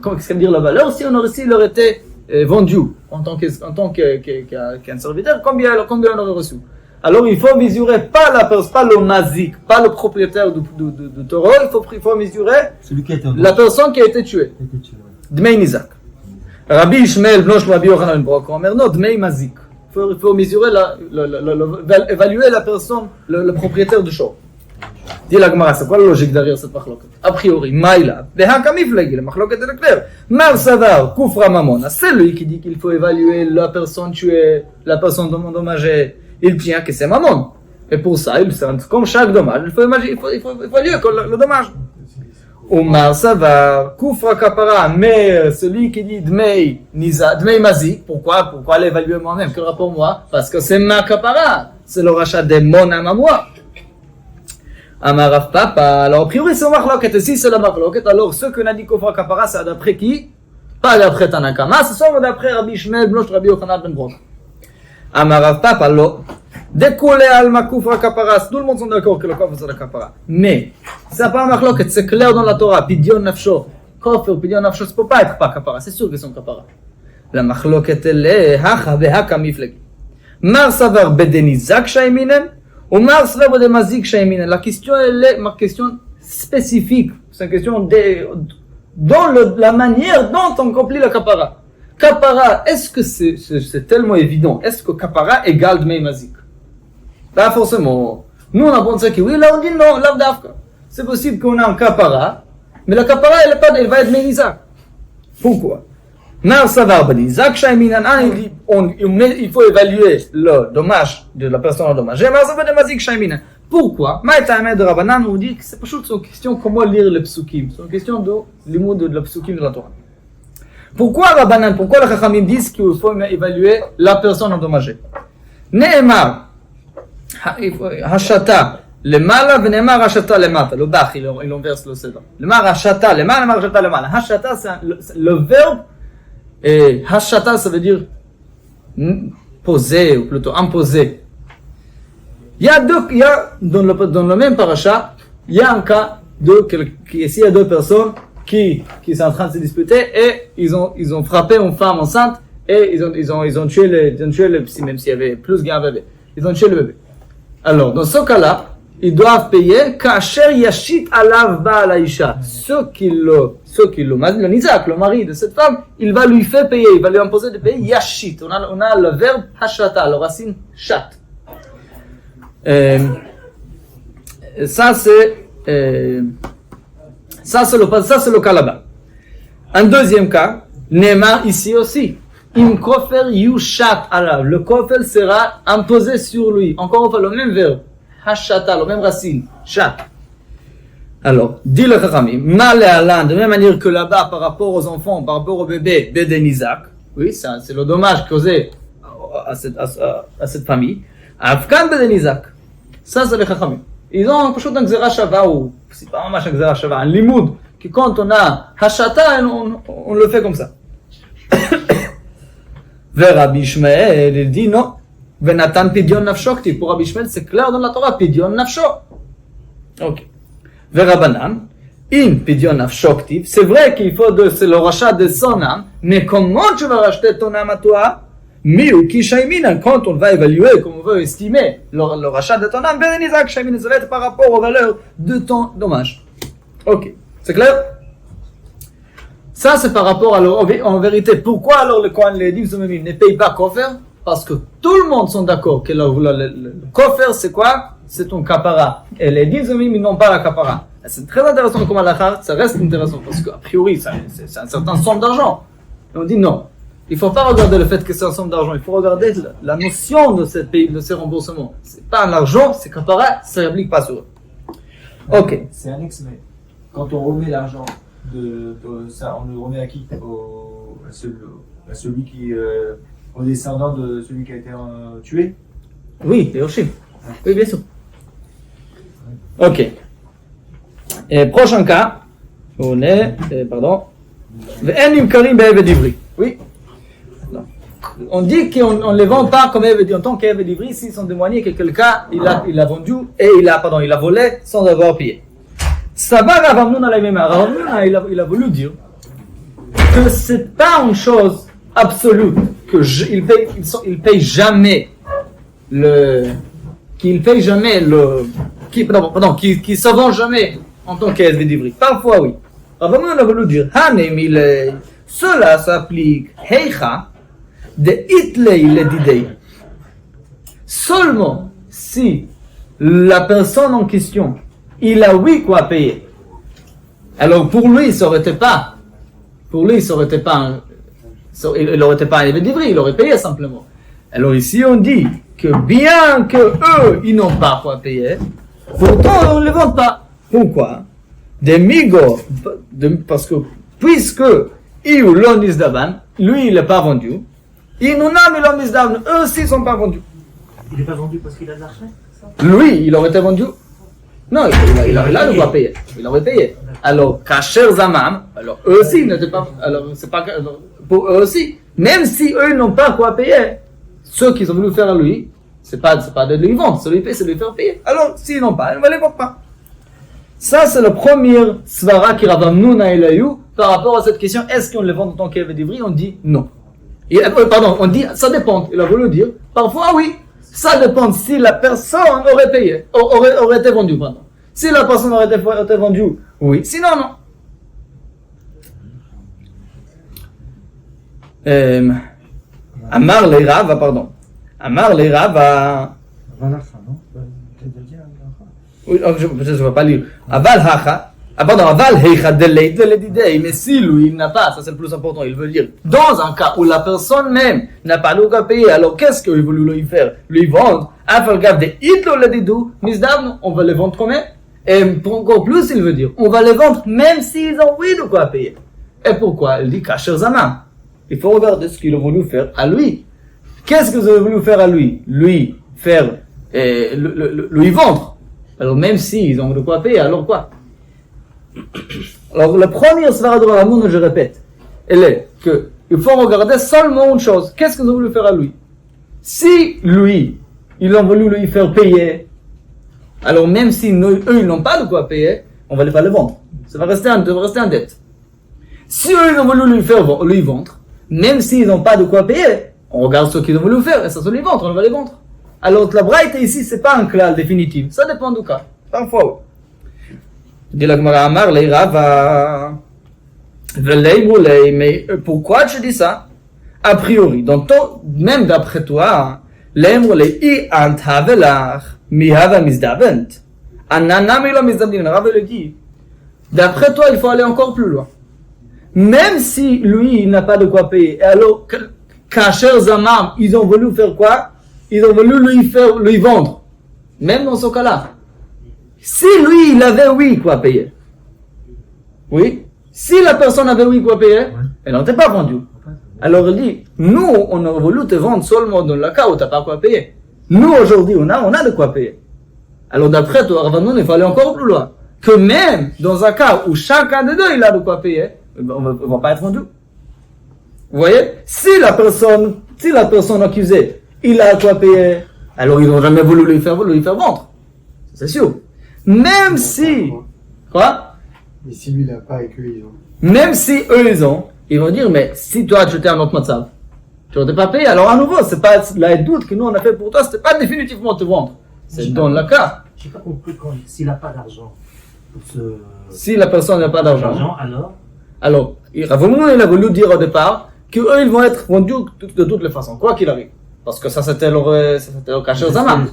Comment ça veut dire la valeur? Si il aurait été vendu en tant qu'un serviteur, combien on aurait reçu? Alors il faut mesurer pas le mazik, pas le propriétaire du taureau, il faut mesurer la personne qui a été tuée. Dmei Nizak. Rabbi Ishmael, Blanche, Rabbi Yochanan, non, Dmei Mazik. Il faut mesurer, évaluer la personne, le propriétaire du champ. Dit la Gemara, c'est quoi la logique derrière cette machloket? A priori, Maïla, Behakamiflegi, la machloket est claire. Mar Savar, Kufra Mamona, c'est lui qui dit qu'il faut évaluer la personne tuée, la personne endommagée. Il tient que c'est Mamon. Et pour ça, comme chaque dommage, il faut évaluer le dommage. Omar Savar, Kufra Kapara, mais celui qui dit Dmei Mazik, pourquoi l'évaluer moi-même? Quel rapport moi? Parce que c'est ma Kapara, c'est le rachat de mon âme à moi. Amarav Papa, alors a priori c'est marloquette, si c'est la marloquette, alors ce que n'a dit Kufra Kapara, c'est d'après qui? Pas d'après Tanakama, c'est seulement d'après Rabbi Ishmael, Blanche, Rabbi Yochanan ben Brokaï. Amarav Papa, alors, décoller alma Kufra Kapara, tout le monde sont d'accord que le coffre c'est la Kapara. Mais, c'est pas marloquette, c'est clair dans la Torah, Pidion Nafsho, coffre, Pidion Nafsho, ça peut pas être pas Kapara, c'est sûr qu'ils sont Kapara. La marloquette elle est, Hacha Behaka Miflegi. Mar Savar Bedenizak Shaiminen, ou Mar Savar Bedemazik Shaiminen. La question elle est ma question spécifique, c'est une question dans la manière dont on accomplit la Kapara. Kapara, est-ce que c'est tellement évident? Est-ce que Kapara égale Dmei Mazik? Pas forcément. Nous on a pensé que oui, là on dit non, l'Avdavka. C'est possible qu'on a un Kapara, mais la Kapara elle va être Menizak. Pourquoi? Mar Savar Benizak Shaiminan, il faut évaluer le dommage de la personne endommagée. Mar Savar Benizak Shaiminan. Pourquoi? Maïta de Rabbanan nous dit que c'est pas juste une question comment lire les psukim. C'est une question de l'imoud de la psukim de la Torah. Pourquoi Rabbanan, pourquoi les Chachamim disent qu'il faut évaluer la personne endommagée? Ne'emar, Hashata, le mala, Ne'emar Hashata le mata. Le bach, il inverse le sedra. Le mar Hashata, le mala, Ne'emar Hashata le mala. Hashata, c'est le verbe, et Hashata, ça veut dire poser, ou plutôt imposer. Il y a dans le même paracha, il y a un cas s'il y a deux personnes qui sont en train de se disputer et ils ont frappé une femme enceinte et ils ont tué le même s'il y avait plus qu'un bébé. Ils ont tué le bébé. Alors, dans ce cas-là, ils doivent payer kasher yashit alav ba la isha. Ceux qui le nizak, le mari de cette femme, il va lui faire payer, il va lui imposer de payer yashit. On a le verbe hashata, le racine shat. Ça c'est le cas là-bas. Un deuxième cas, Neymar ici aussi. Im kofer yushat alav. Le kofer sera imposé sur lui. Encore une fois, le même verbe. Hashata, le même racine. Shat. Alors, dit le Chachamim, mal et alan, de même manière que là-bas, par rapport aux enfants, par rapport au bébé, Beden Isaac. Oui, ça, c'est le dommage causé à cette famille. Afkan Beden Isaac. Ça, c'est le Chachamim. Ils ont quelque chose d'un Gzera Shava, ou c'est pas vraiment un Gzera Shava, un limoud, qui quand on a Hashata, on le fait comme ça. Vers Rabbi Ishmael, il dit non. Venatan pidion nafsho ktiv. Pour Rabbi Shmuel, c'est clair dans la Torah, pidion nafsho. Ok. Verabanan, in pidion nafsho ktiv. C'est vrai qu'il faut c'est le rachat de son âme, mais comment tu vas racheter ton âme à toi? Miu ki shaimina, quand on va évaluer, comme on veut estimer le rachat de ton âme, ben Isaac shaimina, ça va être par rapport aux valeurs de ton dommage. Ok. C'est clair? Ça, c'est par rapport à en vérité. Pourquoi alors le Kohen Lévi ne paye pas Kofer? Parce que tout le monde sont d'accord que le Kofer, c'est quoi? C'est ton kapara. Et les Dizomim, ils n'ont pas la kapara. C'est très intéressant comme halakha, ça reste intéressant parce qu'a priori, c'est un certain somme d'argent. Et on dit non. Il ne faut pas regarder le fait que c'est un somme d'argent. Il faut regarder la notion de ces remboursements. C'est pas un argent, c'est kapara, ça n'applique pas sur eux. Ok. C'est annexe, mais quand on remet l'argent ça, on le remet à qui? À celui qui au descendant de celui qui a été tué? Oui, Yoshim. Oui, bien sûr. Ok. Et prochain cas, on est, pardon. Ve'enim karim be'eved ivri. Oui. Non. On dit qu'on ne les vend pas comme eved en tant qu'eved ivri s'ils sont témoignés que quelqu'un il a vendu et il a volé sans avoir payé. Ça va Rav Amnon à la même. Rav Amnon il a voulu dire que c'est pas une chose absolue que il paye jamais qu'il se vend jamais en tant qu'Eved ivri. Parfois oui. Rav Amnon a voulu dire cela s'applique heicha de itlei ledidei. Seulement si la personne en question il a oui quoi payer. Alors pour lui, ça aurait été pas il n'aurait été pas un Eved ivri, il aurait payé simplement. Alors ici on dit que bien que eux ils n'ont pas quoi payer, pourtant on ne les vend pas. Pourquoi? Des migo, parce que puisque il l'on isdavan, lui il n'est pas vendu, il nous n'a mis l'on isdavan, eux aussi ne sont pas vendus. Il n'est pas vendu parce qu'il a de l'argent? Lui il aurait été vendu. Non, il a le droit payer. Il aurait payé. Alors, Kacher Zamam, alors eux aussi n'étaient pas. Alors, c'est pas pour eux aussi. Même si eux n'ont pas quoi payer, ceux qui ont voulu faire à lui, c'est pas de lui vendre, c'est de lui faire payer. Alors, s'ils n'ont pas, ils ne va les vendre pas. Ça, c'est le premier svara qui Rav Amnon a eu par rapport à cette question. Est-ce qu'on les vend en tant qu'Eved ivri? On dit non. On dit ça dépend. Il a voulu dire parfois oui. Ça dépend si la personne aurait payé, aurait été vendue, pardon. Si la personne aurait été vendue, oui. Sinon, non. Amar le Rav, pardon. Amar le Rav. Valacha, non? Oui, je ne vais pas lire. Aval hacha. Aval heicha de l'edidei. Mais si lui, il n'a pas, ça c'est le plus important, il veut dire, dans un cas où la personne même n'a pas le cas payer, alors qu'est-ce qu'il veut lui faire? Lui vendre, afal gav de idlo l'edidou, misdavno, on va les vendre quand même. Et pour encore plus, il veut dire, on va les vendre même s'ils ont oui de quoi payer. Et pourquoi? Il dit kacher zamam. Il faut regarder ce qu'il a voulu faire à lui. Qu'est-ce que vous avez voulu faire à lui? Lui faire, lui vendre. Alors même s'ils ont de quoi payer, alors quoi? Alors, la première svara de Rav Amnon, je répète, elle est que il faut regarder seulement une chose. Qu'est-ce qu'ils ont voulu faire à lui? Si lui, ils ont voulu lui faire payer, alors même si eux, ils n'ont pas de quoi payer, on va pas le vendre. Ça va rester en dette. Si eux, ils ont voulu lui vendre, même s'ils n'ont pas de quoi payer, on regarde ce qu'ils ont voulu faire, et ça se lui vendre, on va les vendre. Alors, la braïta ici, c'est pas un clal définitif. Ça dépend du cas. Parfois, oui. Dit la Gemara Amar le Rava. Mais pourquoi tu dis ça? A priori, même d'après toi, l'emre le I antavelach mihava mizdavent. Ananam ilo mizdavdin. Rava le dit. D'après toi, il faut aller encore plus loin. Même si lui, il n'a pas de quoi payer. Et alors, Kacher Zamam, ils ont voulu faire quoi? Ils ont voulu lui vendre. Même dans ce cas-là. Si lui, il avait oui quoi payer. Oui. Si la personne avait oui quoi payer, elle n'était pas vendue. Alors il dit, nous, on a voulu te vendre seulement dans le cas où tu n'as pas quoi payer. Nous, aujourd'hui, on a de quoi payer. Alors d'après toi, Rav Amnon, il fallait encore plus loin. Que même dans un cas où chacun des deux, il a de quoi payer, on ne va pas être vendu. Vous voyez? Si la personne accusée, il a à quoi payer. Alors ils n'ont jamais voulu lui faire vendre. C'est sûr. Même si, quoi? Mais si lui il a pas et qu'eux ils ont. Même si eux ils ont, ils vont dire, mais si toi tu étais un autre matzav, tu n'aurais pas payé, alors à nouveau, c'est pas la doute que nous on a fait pour toi, c'était pas définitivement te vendre. C'est dans le cas. J'ai pas compris s'il n'a pas d'argent. Si la personne n'a pas d'argent, alors Ravamnon il a voulu dire au départ qu'eux ils vont être vendus de toutes les façons, quoi qu'il arrive. Parce que ça c'était le cachet aux amam.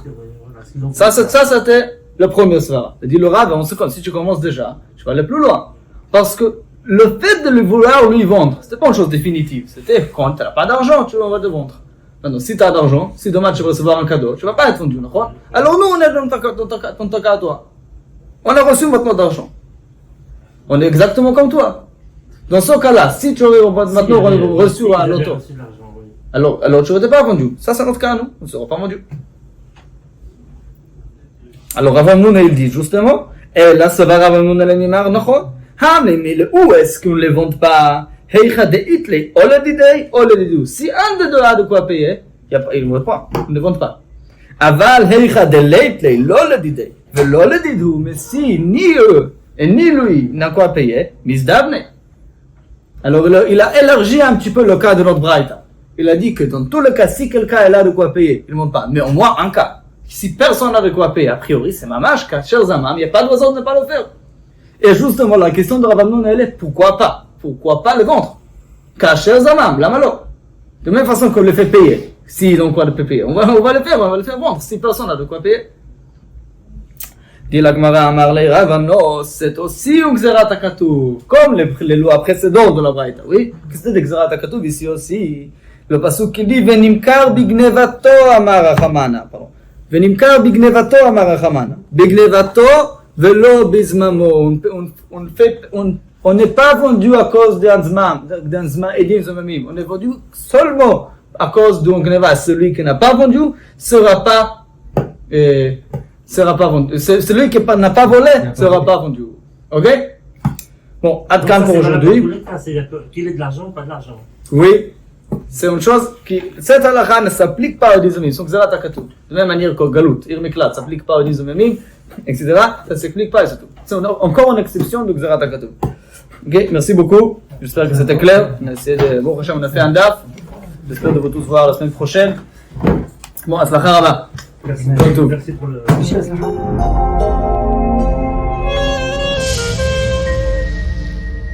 Ça c'était le premier svara. Il dit le Rav, on se connaît, si tu commences déjà, tu vas aller plus loin. Parce que le fait de lui vouloir lui vendre, c'était pas une chose définitive. C'était quand tu n'as pas d'argent, on va te vendre. Maintenant, si tu as d'argent, si demain tu vas recevoir un cadeau, tu vas pas être vendu, non? Alors nous, on est dans ton cas à toi. On a reçu maintenant d'argent. On est exactement comme toi. Dans ce cas-là, si tu aurais maintenant reçu à l'auto, alors tu n'aurais pas vendu. Ça, c'est notre cas, nous. On ne sera pas vendu. Alors, Rav Hamnoun, il dit justement, et là, ça va Rav Hamnoun, elle est marre, non? Mais où est-ce qu'on ne les vend pas? Heicha de itle, ou le didei, ou le didou. Si un de deux a de quoi payer, ils ne vendent pas. Ils ne vendent pas. Aval, heicha de leitle, lo le didei, lo le didou. Mais si ni eux et ni lui n'a quoi payer, misdabne. Alors, il a élargi un petit peu le cas de notre braïta. Il a dit que dans tous les cas, si quelqu'un a de quoi payer, il ne monte pas. Mais au moins un cas. Si personne n'a de quoi payer, a priori, c'est mamash, car chers amam, il n'y a pas de raison de ne pas le faire. Et justement, la question de Rav Hamnoun, elle est pourquoi pas? Pourquoi pas le vendre? Car chers amam, la malo. De même façon qu'on le fait payer. S'ils ont quoi de payer, on va le faire vendre. Si personne n'a de quoi payer. Dit la Gemara Amar le Rav Hamnoun, c'est aussi un Gzerat HaKatuv, comme les lois précédentes de la Braïta. Oui, c'est des Gzerat HaKatuv ici aussi. Le pasuk qui dit Venimkar bignevato amar Rachamana. Venimkar bignevato amar Rachamana. Bignevato velo bizmamo. On n'est pas vendu à cause d'un zmam et d'un zmamim. On est vendu seulement à cause d'un gneva. Celui qui n'a pas vendu sera pas vendu. Celui qui n'a pas volé sera pas vendu. Ok? Bon, Adkan pour aujourd'hui. C'est-à-dire qu'il ait de l'argent ou pas de l'argent. Oui. C'est une chose qui, cette halakha ne s'applique pas aux dizomim, c'est Gzerat HaKatuv. De la même manière que Galut, Ir Miklat, ne s'applique pas aux dizomim, etc. Ça ne s'applique pas et c'est tout. C'est encore une exception de Gzerat HaKatuv. Ok, merci beaucoup. J'espère que c'était clair. On a essayé de, bon, on a fait un daf. J'espère de vous tous voir la semaine prochaine. Bon, Atzlacha Rabba. Merci pour le.